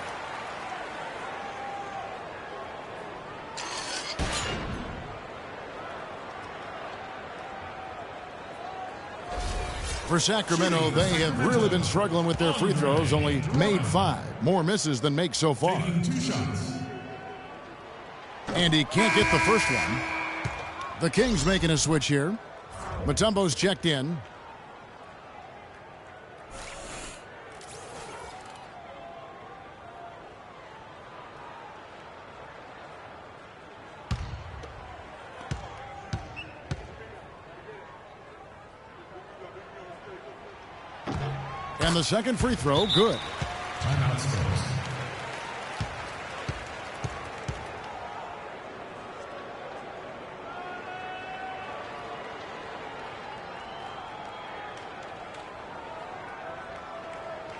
For Sacramento, they have really been struggling with their free throws, only made 5. More misses than makes so far. And he can't get the first one. The Kings making a switch here. Mutombo's checked in. And the second free throw, good. Timeout Spurs.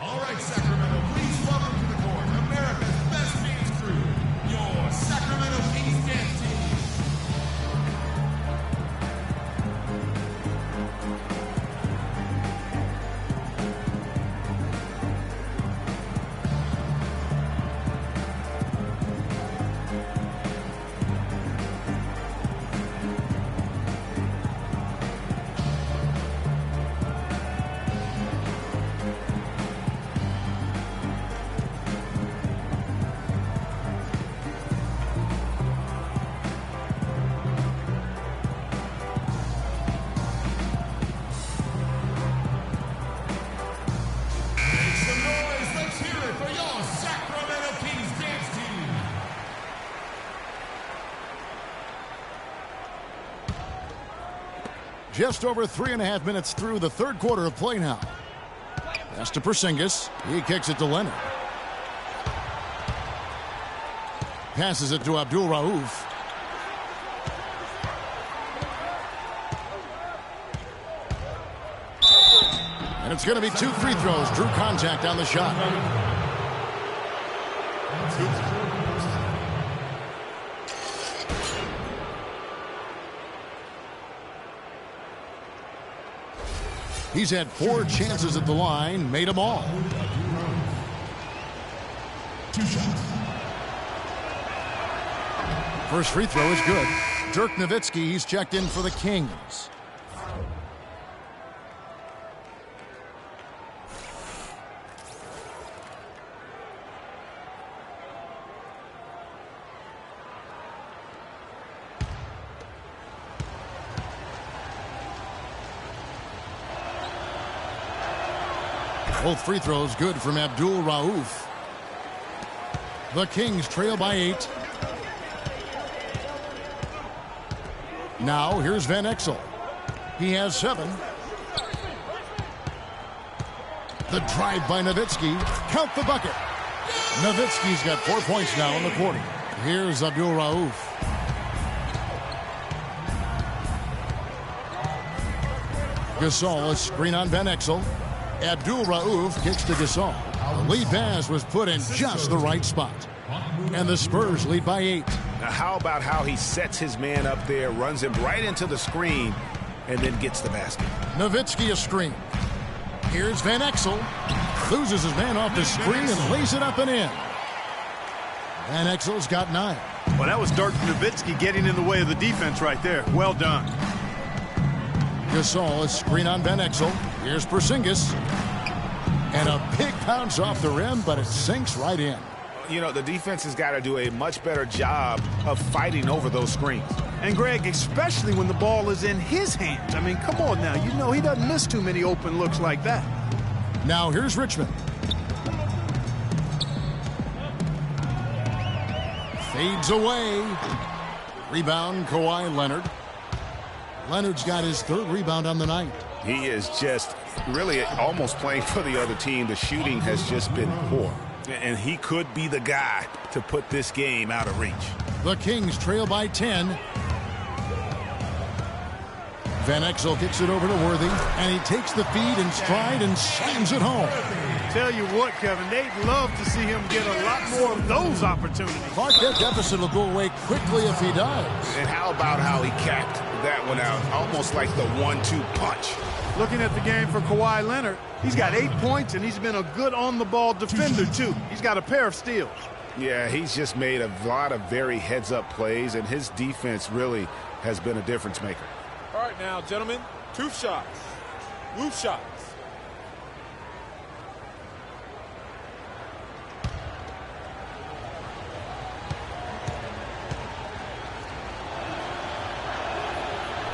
All right, Sacramento, please welcome to the court America's best dance crew, your Sacramento Kings dance team. Just over 3.5 minutes through the third quarter of play now. Pass to Porzingis. He kicks it to Leonard. Passes it to Abdul Rauf. And it's going to be 2 free throws. Drew contact on the shot. He's had 4 chances at the line, made them all. 2 shots. First free throw is good. Dirk Nowitzki, he's checked in for the Kings. Both free throws good from Abdul Rauf. The Kings trail by 8. Now here's Van Exel. He has 7. The drive by Nowitzki. Count the bucket. Nowitzki's got 4 points now in the quarter. Here's Abdul Rauf. Gasol, a screen on Van Exel. Abdul Rauf kicks to Gasol. The lead pass was put in just the right spot. And the Spurs lead by 8. Now how about how he sets his man up there, runs him right into the screen, and then gets the basket. Nowitzki a screen. Here's Van Exel. Loses his man off the screen and lays it up and in. Van Exel's got 9. Well, that was Dirk Nowitzki getting in the way of the defense right there. Well done. Gasol, a screen on Van Exel. Here's Porzingis. And a big bounce off the rim, but it sinks right in. You know, the defense has got to do a much better job of fighting over those screens. And, Greg, especially when the ball is in his hands. I mean, come on now. You know he doesn't miss too many open looks like that. Now here's Richmond. Fades away. Rebound, Kawhi Leonard. Leonard's got his 3rd rebound on the night. He is just really almost playing for the other team. The shooting has just been poor. And he could be the guy to put this game out of reach. The Kings trail by 10. Van Exel kicks it over to Worthy, and he takes the feed in stride and slams it home. Tell you what, Kevin, they'd love to see him get a lot more of those opportunities. Clark, that deficit will go away quickly if he does. And how about how he capped that one out, almost like the 1-2 punch. Looking at the game for Kawhi Leonard, he's got 8 points, and he's been a good on-the-ball defender, too. He's got a pair of steals. Yeah, he's just made a lot of very heads-up plays, and his defense really has been a difference maker. All right, now, gentlemen, 2 shots. Loose shots.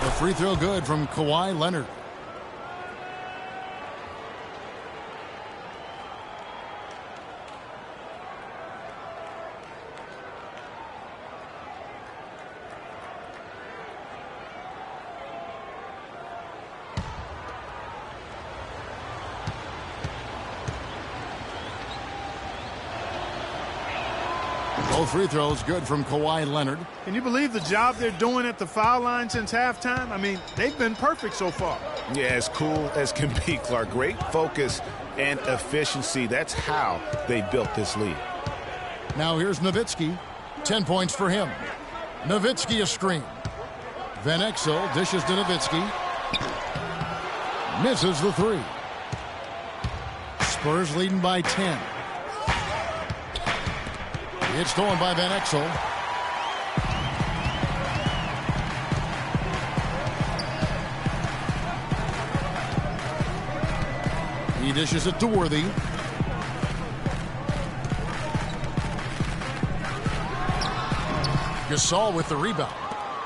A free throw good from Kawhi Leonard. Both free throws good from Kawhi Leonard. Can you believe the job they're doing at the foul line since halftime? I mean, they've been perfect so far. Yeah, as cool as can be, Clark. Great focus and efficiency. That's how they built this lead. Now here's Nowitzki. 10 points for him. Nowitzki a screen. Van Exel dishes to Nowitzki. Misses the 3. Spurs leading by 10. It's stolen by Van Exel. He dishes it to Worthy. Gasol with the rebound.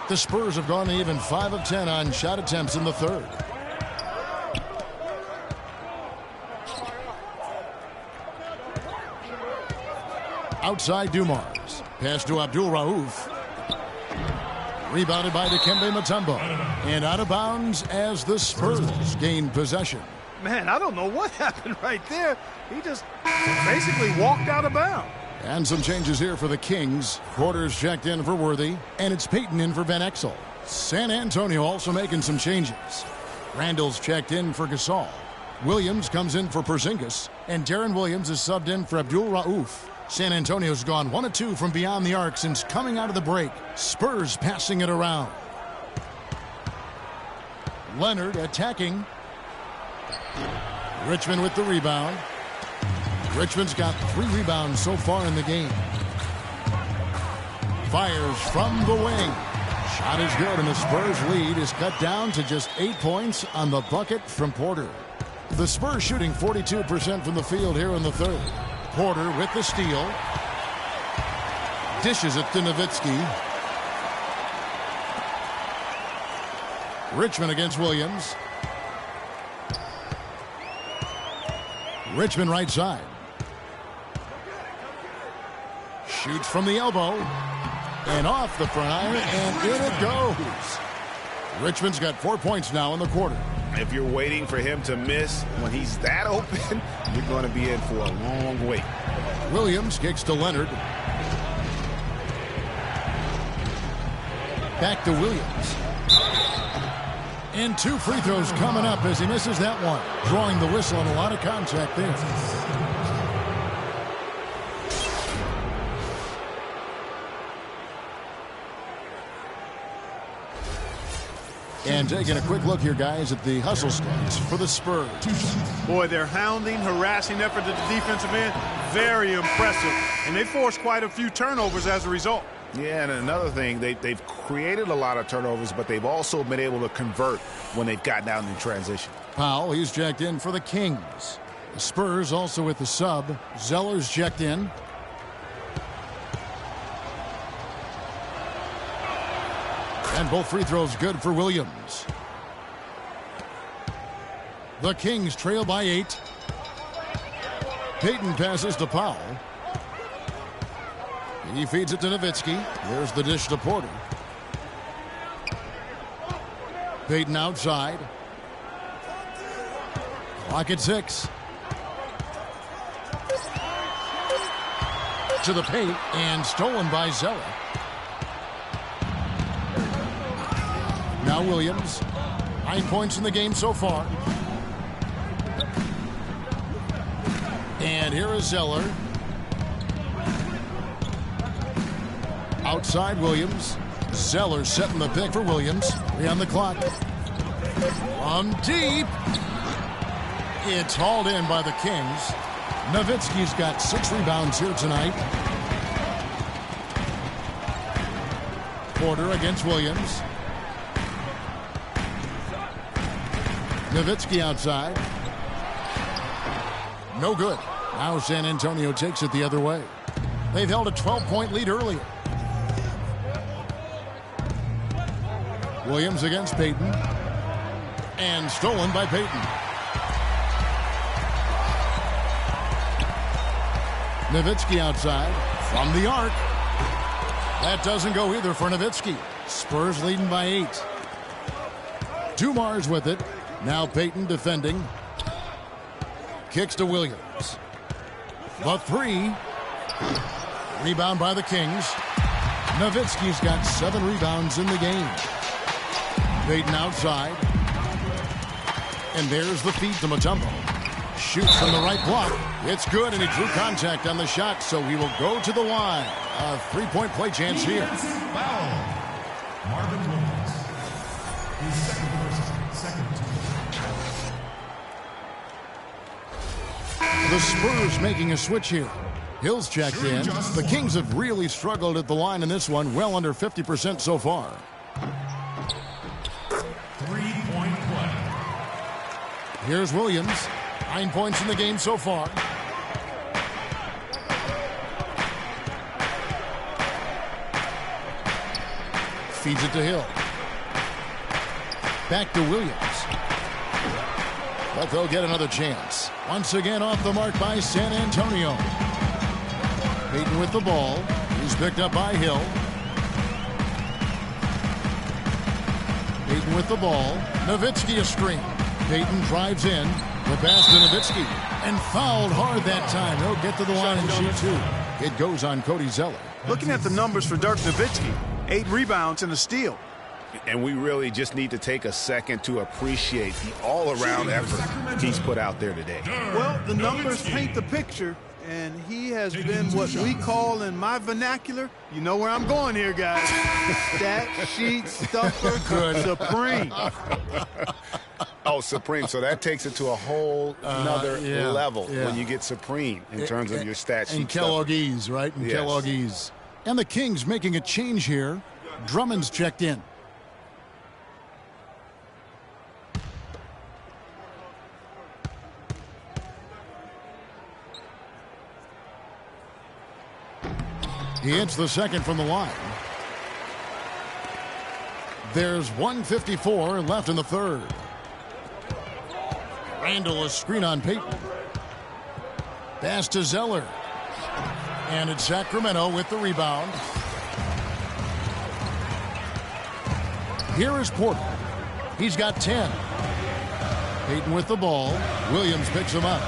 The Spurs have gone even 5 of 10 on shot attempts in the third. Outside Dumars. Pass to Abdul Rauf. Rebounded by Dikembe Mutombo. And out of bounds as the Spurs gain possession. Man, I don't know what happened right there. He just basically walked out of bounds. And some changes here for the Kings. Porter's checked in for Worthy. And it's Payton in for Van Exel. San Antonio also making some changes. Randall's checked in for Gasol. Williams comes in for Porzingis. And Darren Williams is subbed in for Abdul Rauf. San Antonio's gone 1 of 2 from beyond the arc since coming out of the break. Spurs passing it around. Leonard attacking. Richmond with the rebound. Richmond's got 3 rebounds so far in the game. Fires from the wing. Shot is good, and the Spurs lead is cut down to just 8 points on the bucket from Porter. The Spurs shooting 42% from the field here in the third. Porter with the steal. Dishes it to Nowitzki. Richmond against Williams. Richmond right side. Shoots from the elbow. And off the front iron, and in it goes. Richmond's got 4 points now in the quarter. If you're waiting for him to miss when he's that open, you're going to be in for a long wait. Williams kicks to Leonard. Back to Williams. And 2 free throws coming up as he misses that one. Drawing the whistle and a lot of contact there. And taking a quick look here, guys, at the hustle stats for the Spurs. Boy, their hounding, harassing effort at the defensive end, very impressive. And they forced quite a few turnovers as a result. Yeah, and another thing, they've created a lot of turnovers, but they've also been able to convert when they've gotten out in transition. Powell, he's checked in for the Kings. The Spurs also with the sub. Zeller's checked in. And both free throws good for Williams. The Kings trail by 8. Payton passes to Powell. He feeds it to Nowitzki. There's the dish to Porter. Payton outside. Clock at 6. To the paint and stolen by Zeller. Now Williams. 9 points in the game so far. And here is Zeller. Outside Williams. Zeller setting the pick for Williams. 3 on the clock. From deep. It's hauled in by the Kings. Nowitzki's got 6 rebounds here tonight. Porter against Williams. Nowitzki outside. No good. Now San Antonio takes it the other way. They've held a 12-point lead earlier. Williams against Payton. And stolen by Payton. Nowitzki outside from the arc. That doesn't go either for Nowitzki. Spurs leading by 8. Dumars with it. Now Payton defending. Kicks to Williams. The 3. Rebound by the Kings. Nowitzki's got 7 rebounds in the game. Payton outside. And there's the feed to Mutombo. Shoots from the right block. It's good, and he drew contact on the shot, so he will go to the line. A 3-point play chance here. Foul. Marvin Williams. His second personal, second team. The Spurs making a switch here. Hill's checked in. The Kings have really struggled at the line in this one, well under 50% so far. 3-point play. Here's Williams. 9 points in the game so far. Feeds it to Hill. Back to Williams. But they'll get another chance. Once again off the mark by San Antonio. Payton with the ball. He's picked up by Hill. Payton with the ball. Nowitzki a screen. Payton drives in. The pass to Nowitzki. And fouled hard that time. He'll get to the line and shoot 2. It goes on Cody Zeller. Looking at the numbers for Dirk Nowitzki, 8 rebounds and a steal. And we really just need to take a second to appreciate the all-around effort he's put out there today. Well, the numbers paint the picture, and he has been what we call in my vernacular, you know where I'm going here, guys, stat sheet stuffer supreme. Oh, supreme. So that takes it to a whole another level when you get supreme in terms of your stat sheet. And Kelloggese, right? And yes. Kelloggese. And the Kings making a change here. Drummond's checked in. He hits the second from the line. There's 1:54 left in the third. Randall a screen on Payton. Pass to Zeller. And it's Sacramento with the rebound. Here is Porter. He's got 10. Payton with the ball. Williams picks him up.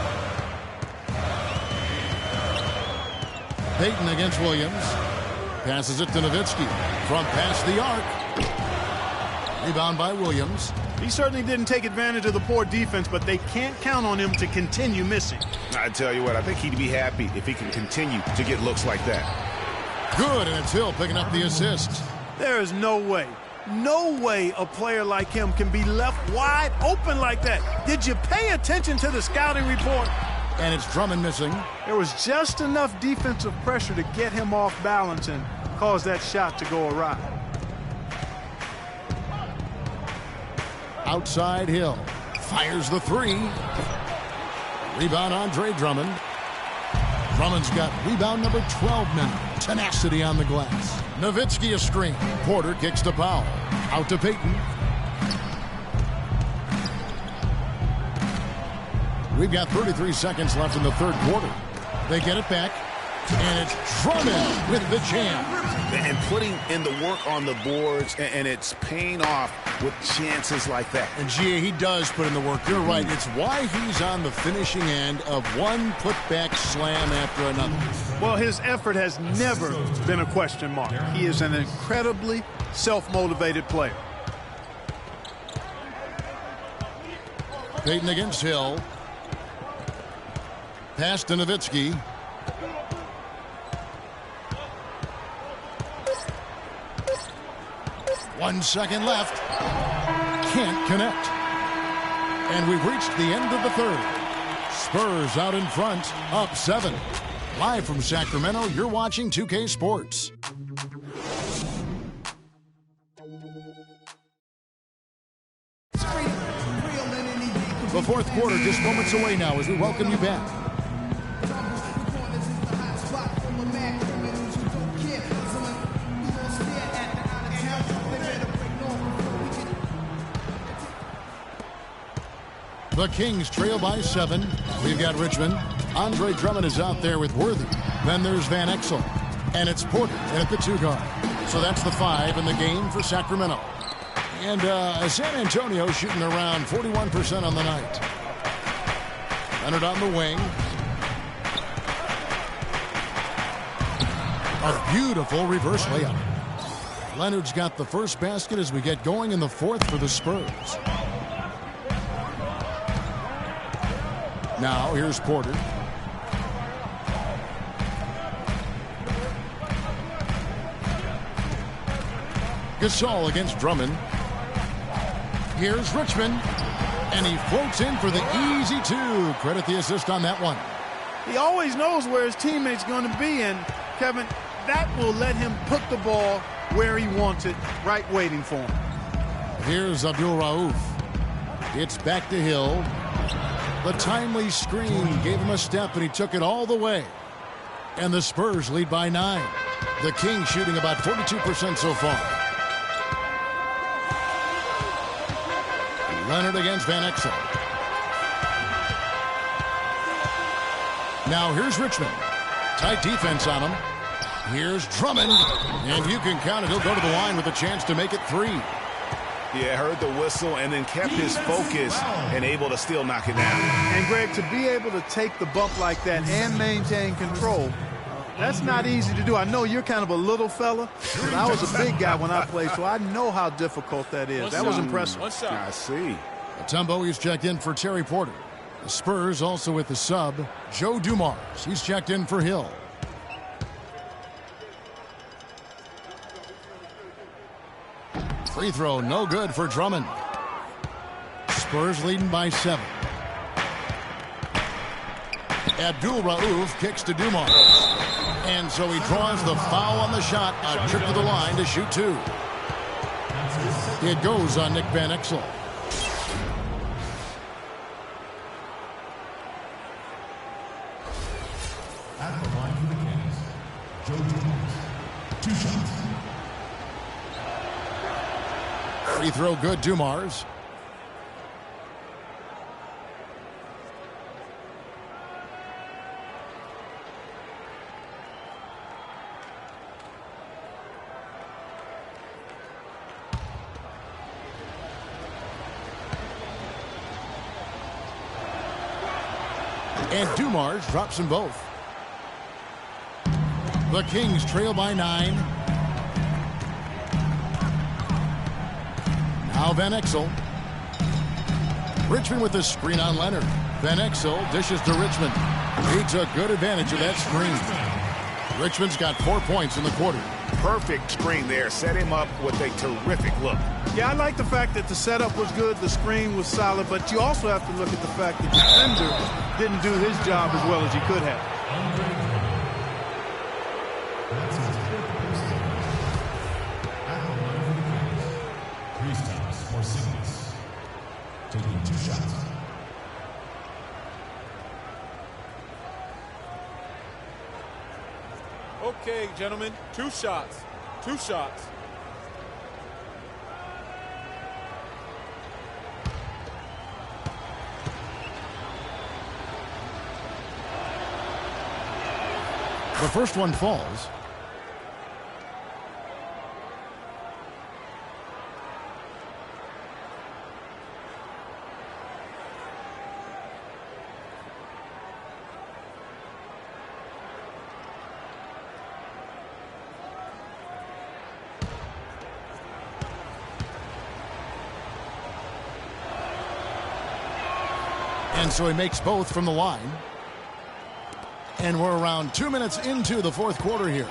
Payton against Williams. Passes it to Nowitzki. From past the arc. Rebound by Williams. He certainly didn't take advantage of the poor defense, but they can't count on him to continue missing. I tell you what, I think he'd be happy if he can continue to get looks like that. Good, and it's Hill picking up the assist. There is no way a player like him can be left wide open like that. Did you pay attention to the scouting report? And it's Drummond missing. There was just enough defensive pressure to get him off balance and cause that shot to go awry. Outside Hill. Fires the 3. Rebound Andre Drummond. Drummond's got rebound number 12 minute. Tenacity on the glass. Nowitzki a screen. Porter kicks to Powell. Out to Payton. We've got 33 seconds left in the third quarter. They get it back. And it's Drummond with the jam. And putting in the work on the boards, and it's paying off with chances like that. And Gia, he does put in the work. You're right. It's why he's on the finishing end of one putback slam after another. Well, his effort has never been a question mark. He is an incredibly self-motivated player. Payton against Hill. Pass to Nowitzki. .1 second left. Can't connect. And we've reached the end of the third. Spurs out in front, up 7. Live from Sacramento, you're watching 2K Sports. The fourth quarter just moments away now as we welcome you back. The Kings trail by 7. We've got Richmond. Andre Drummond is out there with Worthy. Then there's Van Exel. And it's Porter in at the 2 guard. So that's the 5 in the game for Sacramento. And San Antonio shooting around 41% on the night. Leonard on the wing. A beautiful reverse layup. Leonard's got the first basket as we get going in the fourth for the Spurs. Now here's Porter. Gasol against Drummond. Here's Richmond. And he floats in for the easy 2. Credit the assist on that one. He always knows where his teammate's going to be, and Kevin, that will let him put the ball where he wants it, right waiting for him. Here's Abdul Rauf. It's back to Hill. The timely screen gave him a step, and he took it all the way. And the Spurs lead by 9. The Kings shooting about 42% so far. Leonard against Van Exel. Now here's Richmond. Tight defense on him. Here's Drummond. And you can count it. He'll go to the line with a chance to make it 3. Yeah, heard the whistle and then kept his focus and able to still knock it down. And, Greg, to be able to take the bump like that and maintain control, that's not easy to do. I know you're kind of a little fella, but I was a big guy when I played, so I know how difficult that is. That was impressive. I see. Mutombo is checked in for Terry Porter. The Spurs also with the sub, Joe Dumars. He's checked in for Hill. Free throw, no good for Drummond. Spurs leading by 7. Abdul Rauf kicks to Dumars. And so he draws the foul on the shot. A trip to the line to shoot 2. It goes on Nick Van Exel. At the line for the Kings, Joe Dumars. 2 shots. Free throw good, Dumars. And Dumars drops them both. The Kings trail by 9. Now Van Exel. Richmond with the screen on Leonard. Van Exel dishes to Richmond. He took good advantage of that screen. Richmond's got 4 points in the quarter. Perfect screen there. Set him up with a terrific look. Yeah, I like the fact that the setup was good, the screen was solid, but you also have to look at the fact that the defender didn't do his job as well as he could have. That's his 4th post. At the line for the Kings, Kristaps Porzingis. Taking 2 shots. Okay, gentlemen, 2 shots. 2 shots. The first one falls. And so he makes both from the line. And we're around 2 minutes into the fourth quarter here.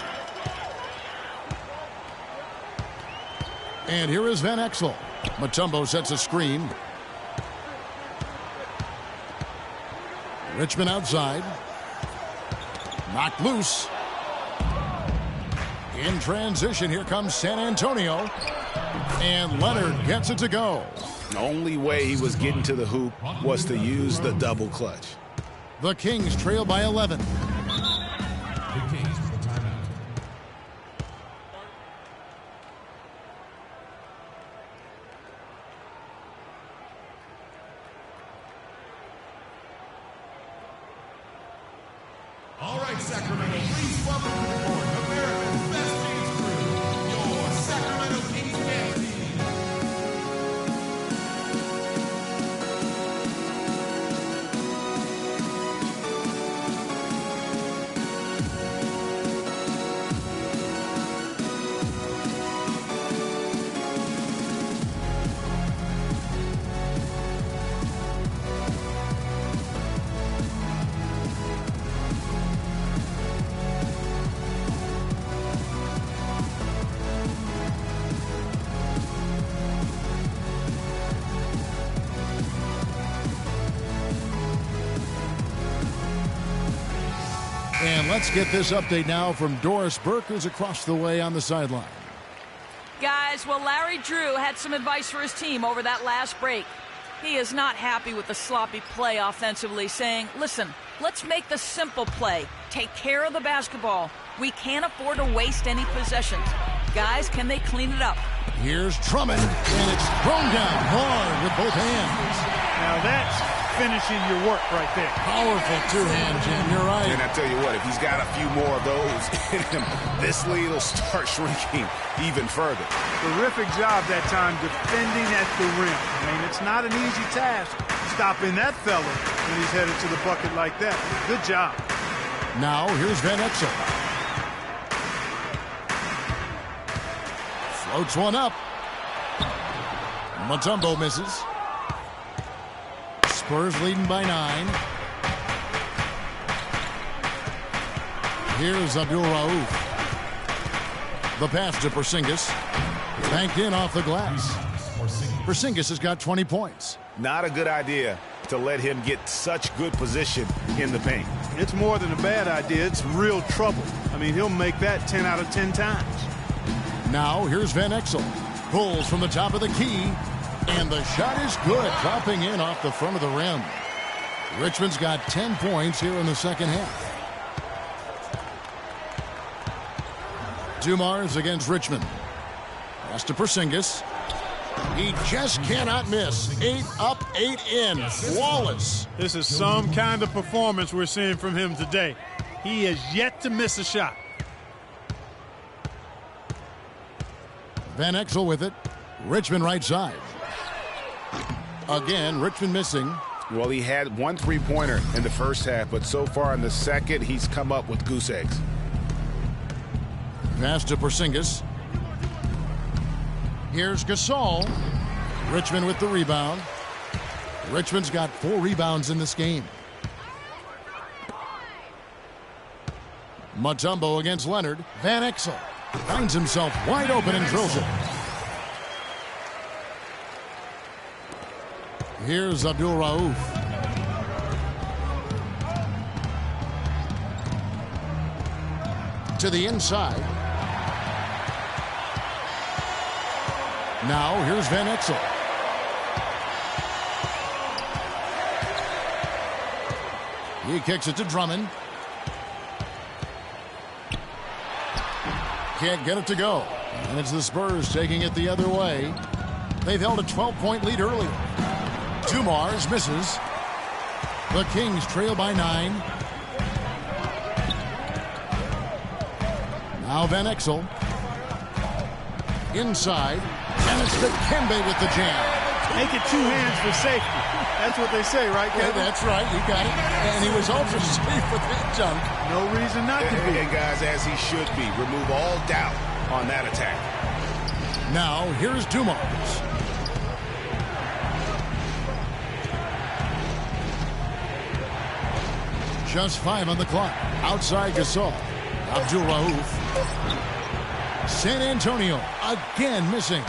And here is Van Exel. Mutombo sets a screen. Richmond outside. Knocked loose. In transition, here comes San Antonio. And Leonard gets it to go. The only way he was getting to the hoop was to use the double clutch. The Kings trail by 11. The Kings with a timeout. All right, Sacramento, please welcome to the court America's best dance crew, your Sacramento Kings dance team. And let's get this update now from Doris Burke, who's across the way on the sideline. Guys, well, Larry Drew had some advice for his team over that last break. He is not happy with the sloppy play offensively, saying, listen, let's make the simple play. Take care of the basketball. We can't afford to waste any possessions. Guys, can they clean it up? Here's Drummond, and it's thrown down hard with both hands. Now that's finishing your work right there. Powerful two-hand, Jim. You're right. And I tell you what, if he's got a few more of those in him, this lead will start shrinking even further. Terrific job that time defending at the rim. I mean, it's not an easy task stopping that fella when he's headed to the bucket like that. Good job. Now, here's Van Exel. Floats one up. Mutombo misses. Spurs leading by 9. Here's Abdul Rauf. The pass to Porzingis. Banked in off the glass. Porzingis has got 20 points. Not a good idea to let him get such good position in the paint. It's more than a bad idea. It's real trouble. I mean, he'll make that 10 out of 10 times. Now, here's Van Exel. Pulls from the top of the key. And the shot is good, dropping in off the front of the rim. Richmond's got 10 points here in the second half. Dumars against Richmond. Pass to Porzingis. He just cannot miss. 8 up, 8 in. Flawless. This is some kind of performance we're seeing from him today. He has yet to miss a shot. Van Exel with it. Richmond right side. Again, Richmond missing. Well, he had one three-pointer in the first half, but so far in the second, he's come up with goose eggs. Pass to Porzingis. Here's Gasol. Richmond with the rebound. Richmond's got 4 rebounds in this game. Mutombo against Leonard. Van Exel finds himself wide open and drills it. Here's Abdul Rauf. To the inside. Now here's Van Exel. He kicks it to Drummond. Can't get it to go. And it's the Spurs taking it the other way. They've held a 12-point lead earlier. Dumars misses. The Kings trail by 9. Now Van Exel. Inside. And it's Dikembe with the jam. Make it 2 hands for safety. That's what they say, right, Kevin? Yeah, that's right. You got it. And he was ultra safe with that dunk. No reason not to be. And guys, as he should be. Remove all doubt on that attack. Now, here's Dumars. Just 5 on the clock. Outside Gasol. Abdul Rauf. San Antonio again missing.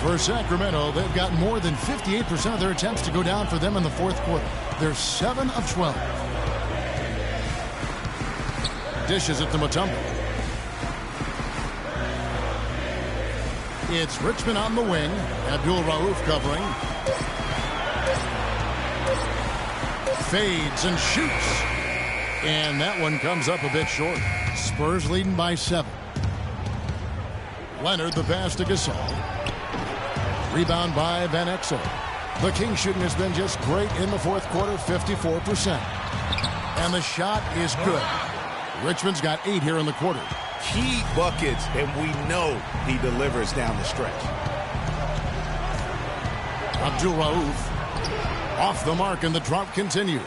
For Sacramento, they've got more than 58% of their attempts to go down for them in the fourth quarter. They're 7 of 12. Dishes it to Mutombo. It's Richmond on the wing. Abdul-Rauf covering. Fades and shoots. And that one comes up a bit short. Spurs leading by 7. Leonard the pass to Gasol. Rebound by Van Exel. The Kings shooting has been just great in the fourth quarter, 54%. And the shot is good. Richmond's got 8 here in the quarter. Key buckets, and we know he delivers down the stretch. Abdul-Rauf off the mark, and the drop continues.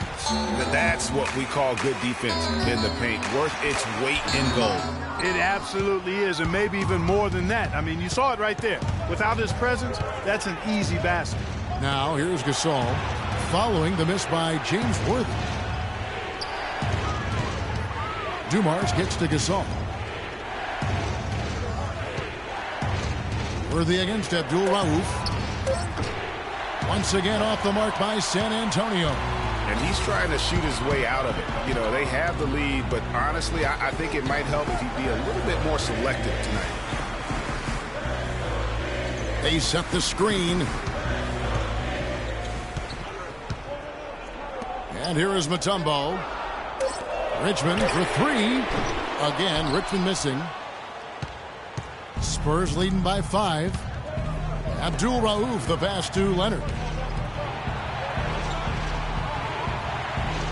That's what we call good defense in the paint. Worth its weight in gold. It absolutely is, and maybe even more than that. I mean, you saw it right there. Without his presence, that's an easy basket. Now here's Gasol following the miss by James Worthy. Dumars gets to Gasol. Worthy against Abdul-Rauf. Once again off the mark by San Antonio. And he's trying to shoot his way out of it. You know, they have the lead, but honestly, I think it might help if he'd be a little bit more selective tonight. They set the screen. And here is Mutombo. Richmond for 3. Again, Richmond missing. Spurs leading by 5. Abdul-Rauf the pass to Leonard.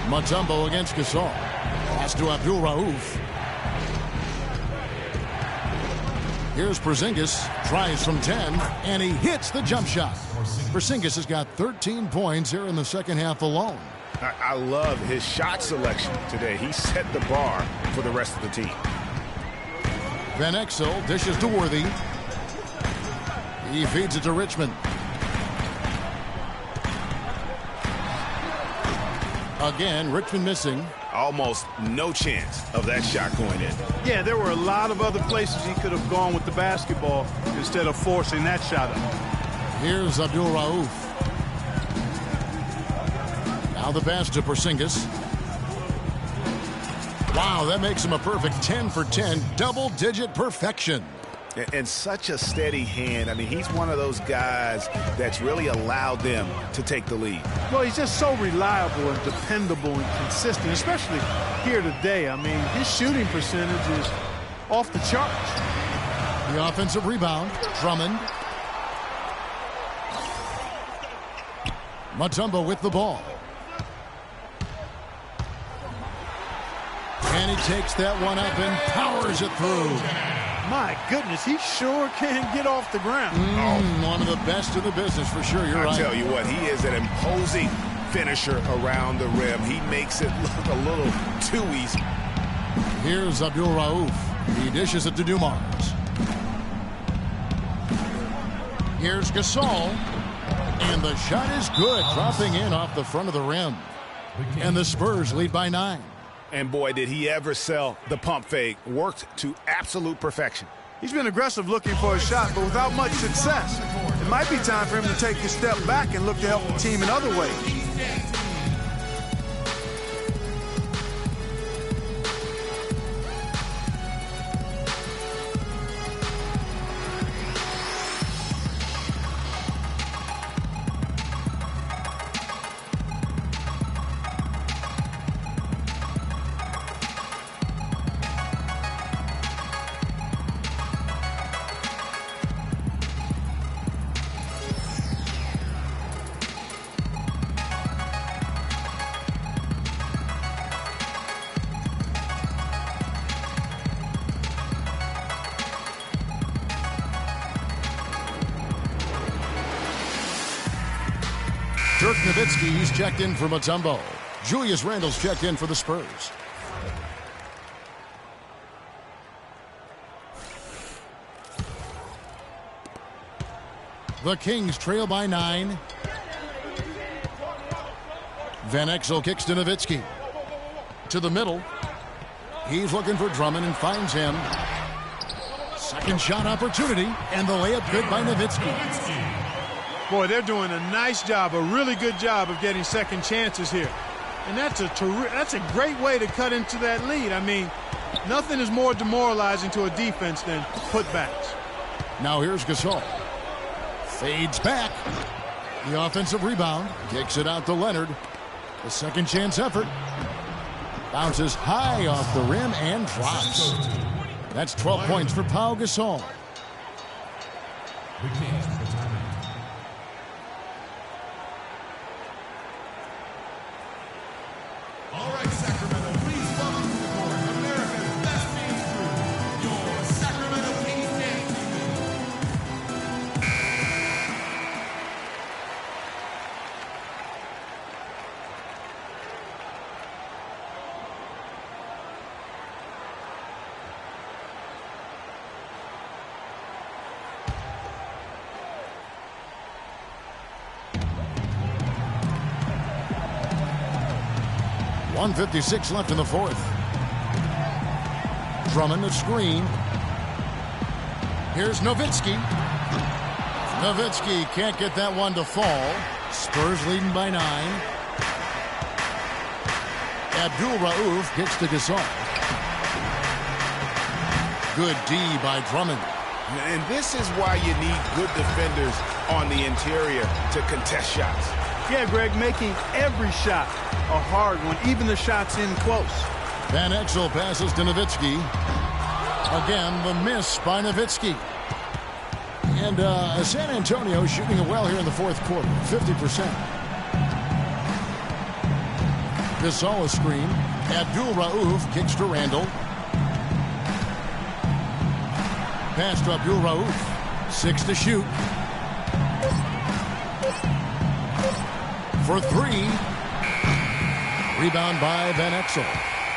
Mutombo against Gasol. Pass to Abdul-Rauf. Here's Porzingis. Tries from 10, and he hits the jump shot. Porzingis has got 13 points here in the second half alone. I love his shot selection today. He set the bar for the rest of the team. Van Exel dishes to Worthy. He feeds it to Richmond. Again, Richmond missing. Almost no chance of that shot going in. Yeah, there were a lot of other places he could have gone with the basketball instead of forcing that shot up. Here's Abdul-Rauf. Now the pass to Porzingis. Wow, that makes him a perfect 10 for 10, double-digit perfection. And such a steady hand. I mean, he's one of those guys that's really allowed them to take the lead. Well, he's just so reliable and dependable and consistent, especially here today. I mean, his shooting percentage is off the charts. The offensive rebound, Drummond. Mutombo with the ball. And he takes that one up and powers it through. My goodness, he sure can get off the ground. One of the best in the business for sure. You're right. I tell you what, he is an imposing finisher around the rim. He makes it look a little too easy. Here's Abdul-Rauf. He dishes it to Dumars. Here's Gasol. And the shot is good, dropping in off the front of the rim. And the Spurs lead by 9. And boy, did he ever sell the pump fake. Worked to absolute perfection. He's been aggressive looking for a shot, but without much success. It might be time for him to take a step back and look to help the team in other ways. Dirk Nowitzki, he's checked in for Mutombo. Julius Randle's checked in for the Spurs. The Kings trail by 9. Van Exel kicks to Nowitzki. To the middle. He's looking for Drummond and finds him. Second shot opportunity, and the layup good by Nowitzki. Boy, they're doing a nice job, a really good job of getting second chances here. And that's a great way to cut into that lead. I mean, Nothing is more demoralizing to a defense than putbacks. Now here's Gasol. Fades back. The offensive rebound. Kicks it out to Leonard. A second chance effort. Bounces high off the rim and drops. That's 12 points for Pau Gasol. The Kings with the timeout. All right, Sacramento, please welcome to the court America's best dance crew, your Sacramento Kings dance team. .156 left in the fourth. Drummond the screen. Here's Nowitzki. Nowitzki can't get that one to fall. Spurs leading by 9. Abdul Rauf gets to Gasol. Good D by Drummond. And this is why you need good defenders on the interior to contest shots. Yeah, Greg, making every shot a hard one, even the shots in close. Van Exel passes to Nowitzki. Again, the miss by Nowitzki. And San Antonio shooting it well here in the fourth quarter, 50%. Gasol a screen. Abdul Rauf kicks to Randall. Pass to Abdul Rauf. 6 to shoot. For 3. Rebound by Van Exel.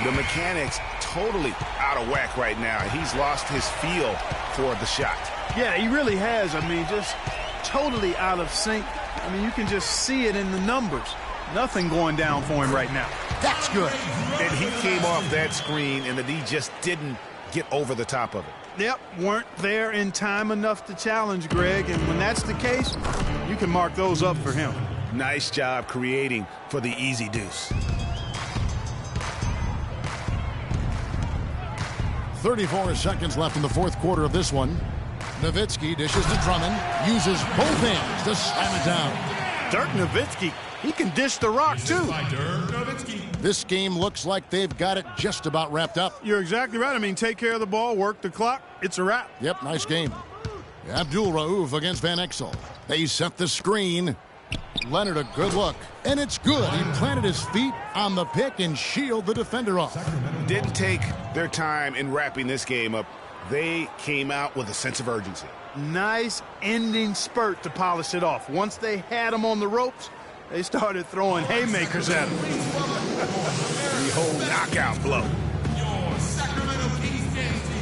The mechanics totally out of whack right now. He's lost his feel for the shot. Yeah, he really has. I mean, just totally out of sync. I mean, you can just see it in the numbers. Nothing going down for him right now. That's good. And he came off that screen, and the D just didn't get over the top of it. Yep, weren't there in time enough to challenge Greg. And when that's the case, you can mark those up for him. Nice job creating for the easy deuce. 34 seconds left in the fourth quarter of this one. Nowitzki dishes to Drummond. Uses both hands to slam it down. Dirk Nowitzki, he can dish the rock too. This game looks like they've got it just about wrapped up. You're exactly right. I mean, take care of the ball, work the clock. It's a wrap. Yep, nice game. Abdul Rauf against Van Exel. They set the screen. Leonard a good look. And it's good. He planted his feet on the pick and shielded the defender off. Didn't take their time in wrapping this game up. They came out with a sense of urgency. Nice ending spurt to polish it off. Once they had him on the ropes, they started throwing haymakers at him. The whole knockout blow. Your Sacramento Kings dance team.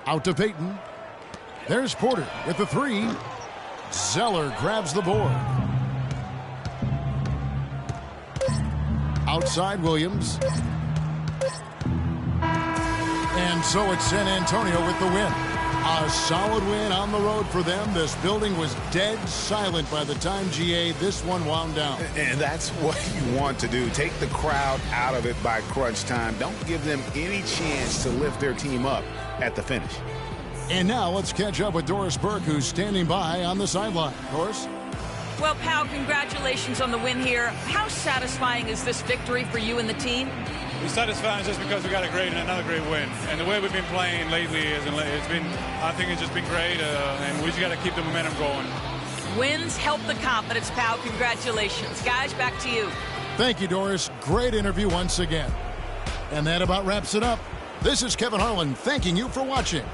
Out to Payton. There's Porter with the 3. Zeller grabs the board. Outside Williams. And so it's San Antonio with the win. A solid win on the road for them. This building was dead silent by the time, GA, this one wound down. And that's what you want to do. Take the crowd out of it by crunch time. Don't give them any chance to lift their team up at the finish. And now let's catch up with Doris Burke, who's standing by on the sideline. Doris? Well, Pau, congratulations on the win here. How satisfying is this victory for you and the team? It's satisfying just because we got another great win. And the way we've been playing lately, I think it's just been great. And we just got to keep the momentum going. Wins help the confidence, Pau. Congratulations. Guys, back to you. Thank you, Doris. Great interview once again. And that about wraps it up. This is Kevin Harlan thanking you for watching.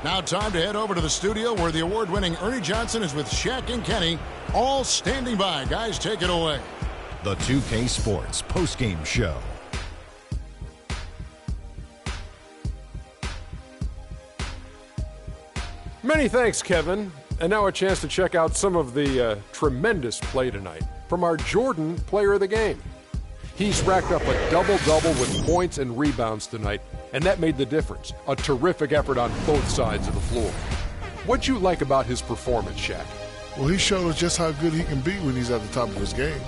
Now time to head over to the studio where the award-winning Ernie Johnson is with Shaq and Kenny, all standing by. Guys, take it away. The 2K Sports postgame show. Many thanks, Kevin. And now a chance to check out some of the tremendous play tonight from our Jordan player of the game. He's racked up a double-double with points and rebounds tonight, and that made the difference. A terrific effort on both sides of the floor. What'd you like about his performance, Shaq? Well, he showed us just how good he can be when he's at the top of his game.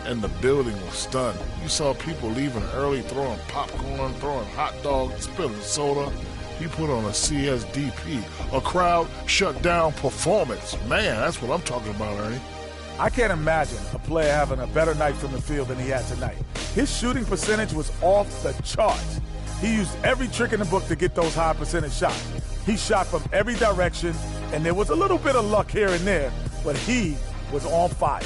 And the building was stunned. You saw people leaving early, throwing popcorn, throwing hot dogs, spilling soda. He put on a CSDP, a crowd shut down performance. Man, that's what I'm talking about, Ernie. I can't imagine a player having a better night from the field than he had tonight. His shooting percentage was off the charts. He used every trick in the book to get those high percentage shots. He shot from every direction, and there was a little bit of luck here and there, but he was on fire.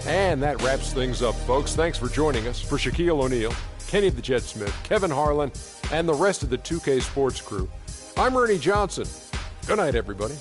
And that wraps things up, folks. Thanks for joining us. For Shaquille O'Neal, Kenny the Jet Smith, Kevin Harlan, and the rest of the 2K Sports crew, I'm Ernie Johnson. Good night, everybody.